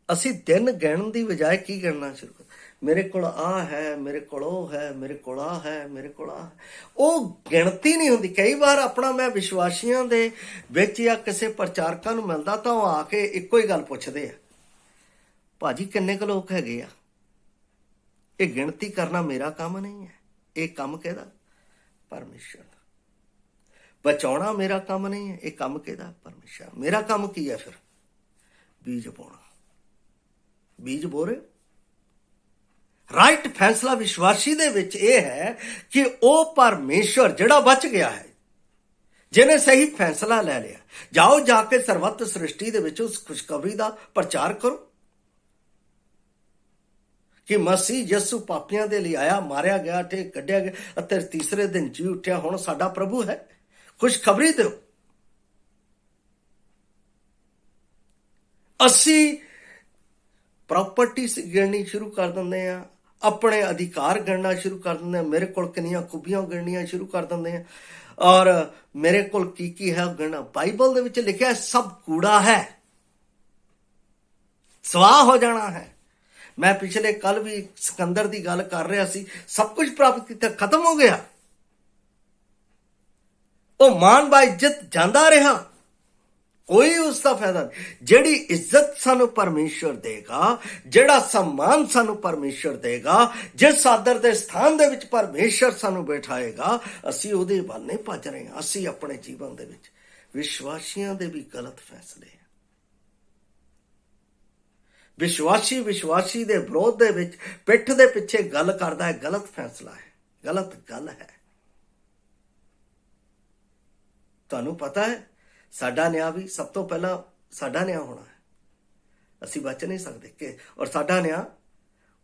S1: ਅਸੀਂ ਦਿਨ ਗਿਣਨ ਦੀ ਬਜਾਏ ਕੀ ਗਿਣਨਾ ਸ਼ੁਰੂ ਕਰ, ਮੇਰੇ ਕੋਲ ਆ ਹੈ, ਮੇਰੇ ਕੋਲ ਉਹ ਹੈ, ਮੇਰੇ ਕੋਲ ਆ ਹੈ, ਮੇਰੇ ਕੋਲ ਆ ਹੈ। ਉਹ ਗਿਣਤੀ ਨਹੀਂ ਹੁੰਦੀ। ਕਈ ਵਾਰ ਆਪਣਾ ਮੈਂ ਵਿਸ਼ਵਾਸੀਆਂ ਦੇ ਵਿੱਚ ਜਾਂ ਕਿਸੇ ਪ੍ਰਚਾਰਕਾਂ ਨੂੰ ਮਿਲਦਾ ਤਾਂ ਉਹ ਆ ਕੇ ਇੱਕੋ ਹੀ ਗੱਲ ਪੁੱਛਦੇ ਆ, ਭਾਜੀ ਕਿੰਨੇ ਕੁ ਲੋਕ ਹੈਗੇ ਆ? ਇਹ ਗਿਣਤੀ ਕਰਨਾ ਮੇਰਾ ਕੰਮ ਨਹੀਂ ਹੈ। ਇਹ ਕੰਮ ਕਿਹਦਾ? ਪਰਮੇਸ਼ਰ ਦਾ। ਬਚਾਉਣਾ ਮੇਰਾ ਕੰਮ ਨਹੀਂ ਹੈ। ਇਹ ਕੰਮ ਕਿਹਦਾ? ਪਰਮੇਸ਼ਰ। ਮੇਰਾ ਕੰਮ ਕੀ ਹੈ ਫਿਰ? ਬੀਜ ਪਾਉਣਾ। ਬੀਜ ਬੋ ਰਹੇ ਰਾਈਟ ਫੈਸਲਾ ਵਿਸ਼ਵਾਸੀ ਦੇ ਵਿੱਚ ਇਹ ਹੈ ਕਿ ਉਹ ਪਰਮੇਸ਼ਵਰ ਜਿਹੜਾ ਬਚ ਗਿਆ ਹੈ, ਜਿਹਨੇ ਸਹੀ ਫੈਸਲਾ ਲੈ ਲਿਆ, ਜਾਓ ਜਾ ਕੇ ਸਰਬੱਤ ਸ੍ਰਿਸ਼ਟੀ ਦੇ ਵਿੱਚ ਉਸ ਖੁਸ਼ਖਬਰੀ ਦਾ ਪ੍ਰਚਾਰ ਕਰੋ ਕਿ ਮਸੀਹ ਯਿਸੂ ਪਾਪੀਆਂ ਦੇ ਲਈ ਆਇਆ, ਮਾਰਿਆ ਗਿਆ ਤੇ ਕੱਢਿਆ ਗਿਆ ਅਤੇ ਤੀਸਰੇ ਦਿਨ ਜੀ ਉੱਠਿਆ, ਹੁਣ ਸਾਡਾ ਪ੍ਰਭੂ ਹੈ। ਖੁਸ਼ਖਬਰੀ ਦਿਓ। ਅਸੀਂ ਪ੍ਰਾਪਰਟੀ ਗਿਣਨੀ ਸ਼ੁਰੂ ਕਰ ਦਿੰਦੇ ਆ, ਆਪਣੇ ਅਧਿਕਾਰ ਗਿਣਨਾ ਸ਼ੁਰੂ ਕਰ ਦਿੰਦੇ ਆ, ਮੇਰੇ ਕੋਲ ਕਿੰਨੀਆਂ ਖੂਬੀਆਂ ਗਿਣਨੀਆਂ ਸ਼ੁਰੂ ਕਰ ਦਿੰਦੇ ਆ, ਔਰ ਮੇਰੇ ਕੋਲ ਕੀ ਕੀ ਹੈ ਗਿਣਨਾ। ਬਾਈਬਲ ਦੇ ਵਿੱਚ ਲਿਖਿਆ ਸਭ ਕੂੜਾ ਹੈ, ਸਵਾਹ ਹੋ ਜਾਣਾ ਹੈ। ਮੈਂ ਪਿਛਲੇ ਕੱਲ ਵੀ ਸਿਕੰਦਰ ਦੀ ਗੱਲ ਕਰ ਰਿਹਾ ਸੀ, ਸਭ ਕੁਝ ਪ੍ਰਾਪਤ ਕੀਤਾ, ਖਤਮ ਹੋ ਗਿਆ। ਉਹ ਮਾਨ ਬਾ ਇੱਜ਼ਤ ਜਾਂਦਾ ਰਿਹਾ, ਕੋਈ ਉਸ ਦਾ ਫਾਇਦਾ ਨਹੀਂ। ਜਿਹੜੀ ਇੱਜ਼ਤ ਸਾਨੂੰ ਪਰਮੇਸ਼ਵਰ ਦੇਗਾ, ਜਿਹੜਾ ਸਨਮਾਨ ਸਾਨੂੰ ਪਰਮੇਸ਼ਵਰ ਦੇਗਾ, ਜਿਸ ਆਦਰ ਦੇ ਸਥਾਨ ਦੇ ਵਿੱਚ ਪਰਮੇਸ਼ਵਰ ਸਾਨੂੰ ਬਿਠਾਏਗਾ, ਅਸੀਂ ਉਹਦੇ ਵੱਲ ਨਹੀਂ ਭੱਜ ਰਹੇ ਹਾਂ। ਅਸੀਂ ਆਪਣੇ ਜੀਵਨ ਦੇ ਵਿੱਚ ਵਿਸ਼ਵਾਸੀਆਂ ਦੇ ਵੀ ਗਲਤ ਫੈਸਲੇ, ਵਿਸ਼ਵਾਸੀ ਦੇ ਵਿਰੋਧ ਦੇ ਵਿੱਚ ਪਿੱਠ ਦੇ ਪਿੱਛੇ ਗੱਲ ਕਰਦਾ ਹੈ, ਗਲਤ ਫੈਸਲਾ ਹੈ, ਗਲਤ ਗੱਲ ਹੈ। ਤੁਹਾਨੂੰ ਪਤਾ ਹੈ ਸਾਡਾ ਨਿਆਂ ਵੀ ਸਭ ਤੋਂ ਪਹਿਲਾਂ ਸਾਡਾ ਨਿਆਂ ਹੋਣਾ ਹੈ, ਅਸੀਂ ਬਚ ਨਹੀਂ ਸਕਦੇ ਕਿ, ਔਰ ਸਾਡਾ ਨਿਆਂ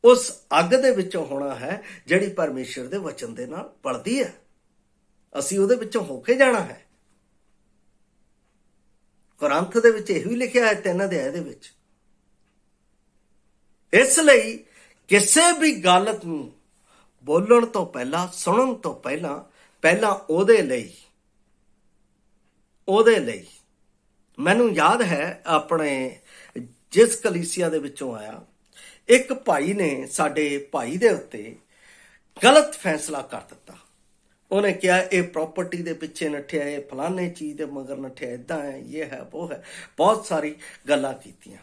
S1: ਉਸ ਅੱਗ ਦੇ ਵਿੱਚੋਂ ਹੋਣਾ ਹੈ ਜਿਹੜੀ ਪਰਮੇਸ਼ਰ ਦੇ ਵਚਨ ਦੇ ਨਾਲ ਪਲਦੀ ਹੈ। ਅਸੀਂ ਉਹਦੇ ਵਿੱਚੋਂ ਹੋ ਕੇ ਜਾਣਾ ਹੈ। ਕੁਰਾਨ ਦੇ ਵਿੱਚ ਇਹ ਵੀ ਲਿਖਿਆ ਹੈ 3 ਅਧਿਆਇ ਦੇ ਵਿੱਚ। ਇਸ ਲਈ ਕਿਸੇ ਵੀ ਗੱਲ ਨੂੰ ਬੋਲਣ ਤੋਂ ਪਹਿਲਾਂ, ਸੁਣਨ ਤੋਂ ਪਹਿਲਾਂ ਉਹਦੇ ਲਈ ਮੈਨੂੰ ਯਾਦ ਹੈ, ਆਪਣੇ ਜਿਸ ਕਲੀਸਿਆ ਦੇ ਵਿੱਚੋਂ ਆਇਆ, ਇੱਕ ਭਾਈ ਨੇ ਸਾਡੇ ਭਾਈ ਦੇ ਉੱਤੇ ਗਲਤ ਫੈਸਲਾ ਕਰ ਦਿੱਤਾ। ਉਹਨੇ ਕਿਹਾ ਇਹ ਪ੍ਰਾਪਰਟੀ ਦੇ ਪਿੱਛੇ ਨੱਠਿਆ, ਇਹ ਫਲਾਣੇ ਚੀਜ਼ ਦੇ ਮਗਰ ਨੱਠਿਆ, ਇਦਾਂ ਹੈ, ਇਹ ਹੈ, ਉਹ ਹੈ, ਬਹੁਤ ਸਾਰੀ ਗੱਲਾਂ ਕੀਤੀਆਂ।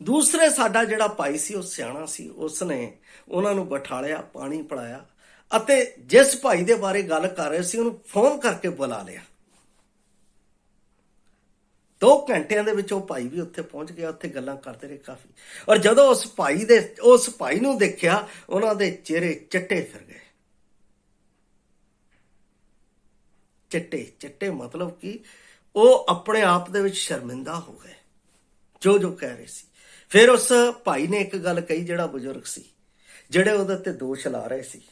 S1: ਦੂਸਰੇ ਸਾਡਾ ਜਿਹੜਾ ਭਾਈ ਸੀ ਉਹ ਸਿਆਣਾ ਸੀ, ਉਸਨੇ ਉਹਨਾਂ ਨੂੰ ਬਿਠਾਲਿਆ, ਪਾਣੀ ਪਿਲਾਇਆ ਅਤੇ ਜਿਸ ਭਾਈ ਦੇ ਬਾਰੇ ਗੱਲ ਕਰ ਰਹੇ ਸੀ ਉਹਨੂੰ ਫੋਨ ਕਰਕੇ ਬੁਲਾ ਲਿਆ। 2 ਘੰਟਿਆਂ ਦੇ ਵਿੱਚ ਉਹ ਭਾਈ ਵੀ ਉੱਥੇ ਪਹੁੰਚ ਗਿਆ, ਉੱਥੇ ਗੱਲਾਂ ਕਰਦੇ ਰਹੇ ਕਾਫੀ। ਔਰ ਜਦੋਂ ਉਸ ਭਾਈ ਨੂੰ ਦੇਖਿਆ, ਉਹਨਾਂ ਦੇ ਚਿਹਰੇ ਚਿੱਟੇ ਫਿਰ ਗਏ। ਚਿੱਟੇ ਮਤਲਬ ਕਿ ਉਹ ਆਪਣੇ ਆਪ ਦੇ ਵਿੱਚ ਸ਼ਰਮਿੰਦਾ ਹੋ ਗਏ ਜੋ ਕਹਿ ਰਹੇ ਸੀ। ਫਿਰ ਉਸ ਭਾਈ ਨੇ ਇੱਕ ਗੱਲ ਕਹੀ, ਜਿਹੜਾ ਬਜ਼ੁਰਗ ਸੀ, ਜਿਹੜੇ ਉਹਦੇ ਤੇ ਦੋਸ਼ ਲਾ ਰਹੇ ਸੀ।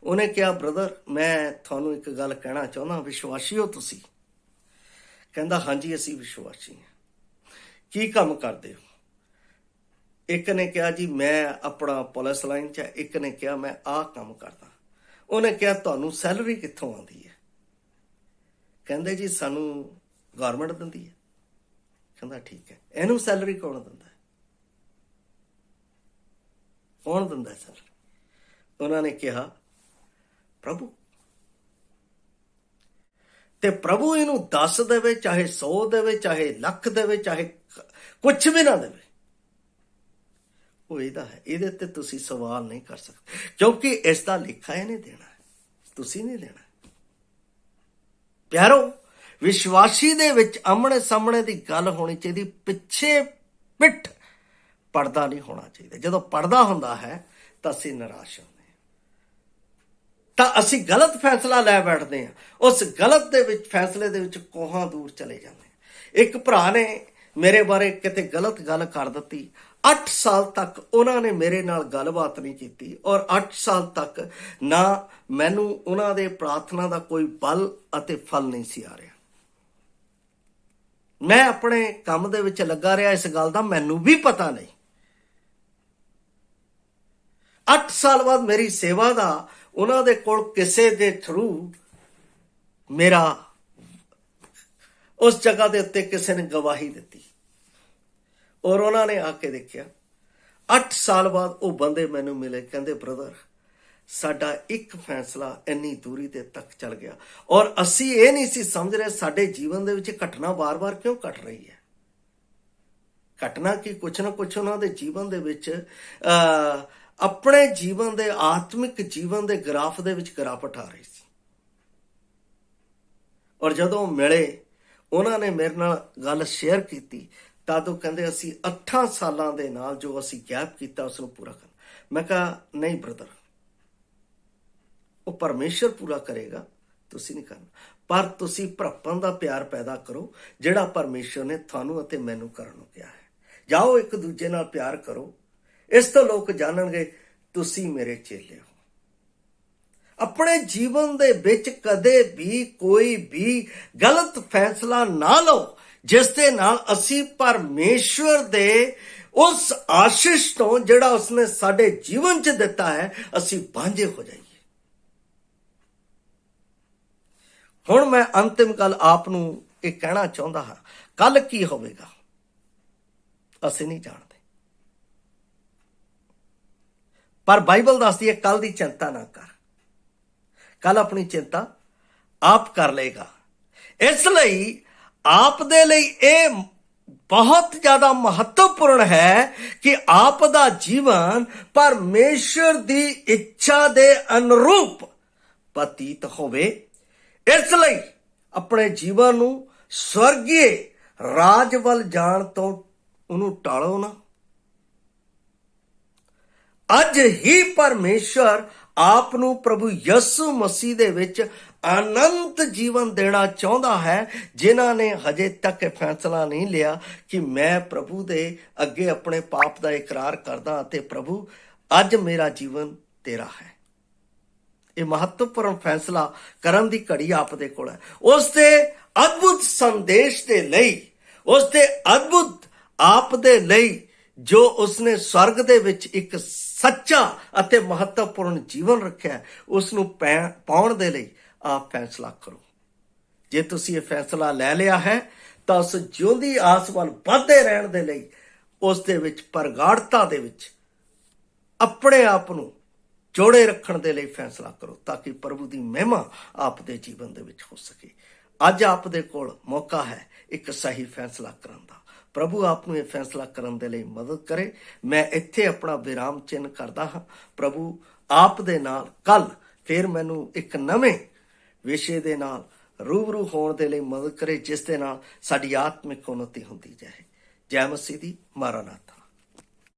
S1: ਉਹਨੇ ਕਿਹਾ, ਬ੍ਰਦਰ ਮੈਂ ਤੁਹਾਨੂੰ ਇੱਕ ਗੱਲ ਕਹਿਣਾ ਚਾਹੁੰਦਾ, ਵਿਸ਼ਵਾਸੀ ਹੋ ਤੁਸੀਂ? ਕਹਿੰਦਾ ਹਾਂਜੀ ਅਸੀਂ ਵਿਸ਼ਵਾਸੀ ਹਾਂ। ਕੀ ਕੰਮ ਕਰਦੇ ਹੋ? ਇੱਕ ਨੇ ਕਿਹਾ ਜੀ ਮੈਂ ਆਪਣਾ ਪੁਲਿਸ ਲਾਈਨ 'ਚ, ਇੱਕ ਨੇ ਕਿਹਾ ਮੈਂ ਆਹ ਕੰਮ ਕਰਦਾ। ਉਹਨੇ ਕਿਹਾ ਤੁਹਾਨੂੰ ਸੈਲਰੀ ਕਿੱਥੋਂ ਆਉਂਦੀ ਹੈ? ਕਹਿੰਦੇ ਜੀ ਸਾਨੂੰ ਗਵਰਨਮੈਂਟ ਦਿੰਦੀ ਹੈ। ਕਹਿੰਦਾ ਠੀਕ ਹੈ, ਇਹਨੂੰ ਸੈਲਰੀ ਕੌਣ ਦਿੰਦਾ? ਕੌਣ ਦਿੰਦਾ ਸੈਲਰੀ? ਉਹਨਾਂ ਨੇ ਕਿਹਾ ਪ੍ਰਭੂ। ਤੇ ਪ੍ਰਭੂ ਇਹਨੂੰ 10 ਦੇਵੇ, ਚਾਹੇ 100 ਦੇਵੇ, ਚਾਹੇ ਲੱਖ ਦੇਵੇ, ਚਾਹੇ ਕੁਛ ਵੀ ਨਾ ਦੇਵੇ, ਉਹ ਇਹਦਾ ਹੈ। ਇਹਦੇ ਤੇ ਤੁਸੀਂ ਸਵਾਲ ਨਹੀਂ ਕਰ ਸਕਦੇ, ਕਿਉਂਕਿ ਇਸ ਦਾ ਲੇਖਾ ਇਹਨੇ ਦੇਣਾ, ਤੁਸੀਂ ਨਹੀਂ ਦੇਣਾ। ਪਿਆਰੋ, ਵਿਸ਼ਵਾਸੀ ਦੇ ਵਿੱਚ ਆਮਣੇ ਸਾਹਮਣੇ ਦੀ ਗੱਲ ਹੋਣੀ ਚਾਹੀਦੀ, ਪਿੱਠ ਪਰਦਾ ਨਹੀਂ ਹੋਣਾ ਚਾਹੀਦਾ। ਜਦੋਂ ਪਰਦਾ ਹੁੰਦਾ ਹੈ ਤਾਂ ਅਸੀਂ ਨਿਰਾਸ਼ ਹੁੰਦੇ ਹਾਂ, ਤਾਂ ਅਸੀਂ ਗਲਤ ਫੈਸਲਾ ਲੈ ਬੈਠਦੇ ਹਾਂ। ਉਸ ਗਲਤ ਦੇ ਵਿੱਚ ਫੈਸਲੇ ਦੇ ਵਿੱਚ ਕੋਹਾਂ ਦੂਰ ਚਲੇ ਜਾਂਦੇ ਹਾਂ। ਇੱਕ ਭਰਾ ਨੇ ਮੇਰੇ ਬਾਰੇ ਕਿਤੇ ਗਲਤ ਗੱਲ ਕਰ ਦਿੱਤੀ। 8 ਸਾਲ ਤੱਕ ਉਹਨਾਂ ਨੇ ਮੇਰੇ ਨਾਲ ਗੱਲਬਾਤ ਨਹੀਂ ਕੀਤੀ, ਔਰ 8 ਸਾਲ ਤੱਕ ਨਾ ਮੈਨੂੰ ਉਹਨਾਂ ਦੇ ਪ੍ਰਾਰਥਨਾ ਦਾ ਕੋਈ ਬਲ ਅਤੇ ਫਲ ਨਹੀਂ ਸੀ ਆ ਰਿਹਾ। ਮੈਂ ਆਪਣੇ ਕੰਮ ਦੇ ਵਿੱਚ ਲੱਗਾ ਰਿਹਾ, ਇਸ ਗੱਲ ਦਾ ਮੈਨੂੰ ਵੀ ਪਤਾ ਨਹੀਂ। 8 ਸਾਲ ਬਾਅਦ ਮੇਰੀ ਸੇਵਾ ਦਾ ਉਹਨਾਂ ਦੇ ਕੋਲ ਕਿਸੇ ਦੇ ਥਰੂ ਮੇਰਾ ਉਸ ਜਗ੍ਹਾ ਦੇ ਉੱਤੇ ਕਿਸੇ ਨੇ ਗਵਾਹੀ ਦਿੱਤੀ, ਔਰ ਉਹਨਾਂ ਨੇ ਆ ਕੇ ਦੇਖਿਆ। 8 ਸਾਲ ਬਾਅਦ ਉਹ ਬੰਦੇ ਮੈਨੂੰ ਮਿਲੇ, ਕਹਿੰਦੇ ਬ੍ਰਦਰ ਸਾਡਾ ਇੱਕ ਫੈਸਲਾ ਇੰਨੀ ਦੂਰੀ ਤੇ ਤੱਕ ਚੱਲ ਗਿਆ, ਔਰ ਅਸੀਂ ਇਹ ਨਹੀਂ ਸੀ ਸਮਝ ਰਹੇ ਸਾਡੇ ਜੀਵਨ ਦੇ ਵਿੱਚ ਘਟਨਾ ਵਾਰ-ਵਾਰ ਕਿਉਂ ਘਟ ਰਹੀ ਹੈ। ਘਟਨਾ ਕੀ, ਕੁਛ ਨਾ ਕੁਛ ਉਹਨਾਂ ਦੇ ਜੀਵਨ ਦੇ ਵਿੱਚ ਆਪਣੇ ਜੀਵਨ ਦੇ ਆਤਮਿਕ ਜੀਵਨ ਦੇ ਗ੍ਰਾਫ ਦੇ ਵਿੱਚ ਗਿਰਾਵਟ ਆ ਰਹੀ ਸੀ। ਔਰ ਜਦੋਂ ਮਿਲੇ, ਉਹਨਾਂ ਨੇ ਮੇਰੇ ਨਾਲ ਗੱਲ ਸ਼ੇਅਰ ਕੀਤੀ, ਤਾਂ ਉਹ ਕਹਿੰਦੇ ਅਸੀਂ 8 ਸਾਲਾਂ ਦੇ ਨਾਲ ਜੋ ਅਸੀਂ ਗੈਪ ਕੀਤਾ ਉਸ ਨੂੰ ਪੂਰਾ ਕਰਨਾ। मैं कहा नहीं ब्रदर, ਉਹ ਪਰਮੇਸ਼ਰ ਪੂਰਾ ਕਰੇਗਾ, ਤੁਸੀਂ ਨਹੀਂ ਕਰਨਾ। ਪਰ ਤੁਸੀਂ ਭਰਾਪਣ ਦਾ ਪਿਆਰ ਪੈਦਾ ਕਰੋ ਜਿਹੜਾ ਪਰਮੇਸ਼ਰ ਨੇ ਤੁਹਾਨੂੰ ਅਤੇ ਮੈਨੂੰ ਕਰਨ ਨੂੰ ਕਿਹਾ ਹੈ। ਜਾਓ ਇੱਕ ਦੂਜੇ ਨਾਲ ਪਿਆਰ ਕਰੋ, ਇਸ ਤੋਂ ਲੋਕ ਜਾਣਨਗੇ ਤੁਸੀਂ ਮੇਰੇ ਚੇਲੇ ਹੋ। ਆਪਣੇ ਜੀਵਨ ਦੇ ਵਿੱਚ ਕਦੇ ਵੀ ਕੋਈ ਵੀ ਗਲਤ ਫੈਸਲਾ ਨਾ ਲਓ ਜਿਸ ਦੇ ਨਾਲ ਅਸੀਂ ਪਰਮੇਸ਼ਵਰ ਦੇ ਉਸ ਆਸ਼ੀਸ਼ ਤੋਂ ਜਿਹੜਾ ਉਸਨੇ ਸਾਡੇ ਜੀਵਨ 'ਚ ਦਿੱਤਾ ਹੈ ਅਸੀਂ ਵਾਂਝੇ ਹੋ ਜਾਈਏ। ਹੁਣ ਮੈਂ ਅੰਤਿਮ ਗੱਲ ਆਪ ਨੂੰ ਇਹ ਕਹਿਣਾ ਚਾਹੁੰਦਾ ਹਾਂ, ਕੱਲ ਕੀ ਹੋਵੇਗਾ ਅਸੀਂ ਨਹੀਂ ਜਾਣਦੇ, ਪਰ ਬਾਈਬਲ ਦੱਸਦੀ ਹੈ ਕੱਲ ਦੀ ਚਿੰਤਾ ਨਾ ਕਰ, ਕੱਲ ਆਪਣੀ ਚਿੰਤਾ ਆਪ ਕਰ ਲਏਗਾ। ਇਸ ਲਈ ਆਪ ਦੇ ਲਈ ਇਹ ਬਹੁਤ ਜ਼ਿਆਦਾ ਮਹੱਤਵਪੂਰਨ ਹੈ ਕਿ ਆਪ ਦਾ ਜੀਵਨ ਪਰਮੇਸ਼ਰ ਦੀ ਇੱਛਾ ਦੇ ਅਨੁਰੂਪ ਬਤੀਤ ਹੋਵੇ। ਇਸ ਲਈ ਆਪਣੇ ਜੀਵਨ ਨੂੰ ਸਵਰਗੀ ਰਾਜ ਵੱਲ ਜਾਣ ਤੋਂ ਉਹਨੂੰ ਟਾਲੋ ਨਾ। ਅੱਜ ਹੀ ਪਰਮੇਸ਼ਰ ਆਪ ਨੂੰ ਪ੍ਰਭੂ ਯਿਸੂ ਮਸੀਹ ਦੇ ਵਿੱਚ ਅਨੰਤ ਜੀਵਨ ਦੇਣਾ ਚਾਹੁੰਦਾ ਹੈ, ਜਿਨ੍ਹਾਂ ਨੇ ਹਜੇ ਤੱਕ ਇਹ ਫੈਸਲਾ ਨਹੀਂ ਲਿਆ ਕਿ ਮੈਂ ਪ੍ਰਭੂ ਦੇ ਅੱਗੇ ਆਪਣੇ ਪਾਪ ਦਾ ਇਕਰਾਰ ਕਰਦਾ ਅਤੇ ਪ੍ਰਭੂ ਅੱਜ ਮੇਰਾ ਜੀਵਨ ਤੇਰਾ ਹੈ। ਇਹ ਮਹੱਤਵਪੂਰਨ ਫੈਸਲਾ ਕਰਨ ਦੀ ਘੜੀ ਆਪ ਦੇ ਕੋਲ ਹੈ। ਉਸ ਦੇ ਅਦਭੁਤ ਸੰਦੇਸ਼ ਦੇ ਲਈ, ਉਸ ਦੇ ਅਦਭੁਤ ਆਪ ਦੇ ਲਈ ਜੋ ਉਸਨੇ ਸਵਰਗ ਦੇ ਵਿੱਚ ਇੱਕ ਸੱਚਾ ਅਤੇ ਮਹੱਤਵਪੂਰਨ ਜੀਵਨ ਰੱਖਿਆ, ਉਸ ਨੂੰ ਪਾਉਣ ਦੇ ਲਈ ਆਪ ਫੈਸਲਾ ਕਰੋ। ਜੇ ਤੁਸੀਂ ਇਹ ਫੈਸਲਾ ਲੈ ਲਿਆ ਹੈ ਤਾਂ ਉਸ ਜਿਉਂਦੀ ਆਸ ਵੱਲ ਵਧਦੇ ਰਹਿਣ ਦੇ ਲਈ ਉਸ ਦੇ ਵਿੱਚ ਪ੍ਰਗਾੜਤਾ ਦੇ ਵਿੱਚ ਆਪਣੇ ਆਪ ਨੂੰ ਜੋੜੇ ਰੱਖਣ ਦੇ ਲਈ ਫੈਸਲਾ ਕਰੋ, ਤਾਂ ਕਿ ਪ੍ਰਭੂ ਦੀ ਮਹਿਮਾ ਆਪ ਦੇ ਜੀਵਨ ਦੇ ਵਿੱਚ ਹੋ ਸਕੇ। ਅੱਜ ਆਪ ਦੇ ਕੋਲ ਮੌਕਾ ਹੈ ਇੱਕ ਸਹੀ ਫੈਸਲਾ ਕਰਨ ਦਾ। ਪ੍ਰਭੂ ਆਪ ਨੂੰ ਇਹ ਫੈਸਲਾ ਕਰਨ ਦੇ ਲਈ ਮਦਦ ਕਰੇ। ਮੈਂ ਇੱਥੇ ਆਪਣਾ ਵਿਰਾਮ ਚਿੰਨ੍ਹ ਕਰਦਾ ਹਾਂ। ਪ੍ਰਭੂ ਆਪ ਦੇ ਨਾਲ ਕੱਲ ਫਿਰ ਮੈਨੂੰ ਇੱਕ ਨਵੇਂ ਵਿਸ਼ੇ ਦੇ ਨਾਲ ਰੂਬਰੂ ਹੋਣ ਦੇ ਲਈ ਮਦਦ ਕਰੇ, ਜਿਸ ਦੇ ਨਾਲ ਸਾਡੀ ਆਤਮਿਕ ਉન્નਤੀ ਹੁੰਦੀ ਜਾਏ। ਜੈ ਮਸੀਹ ਦੀ। ਮਾਰਾਨਾਥਾ।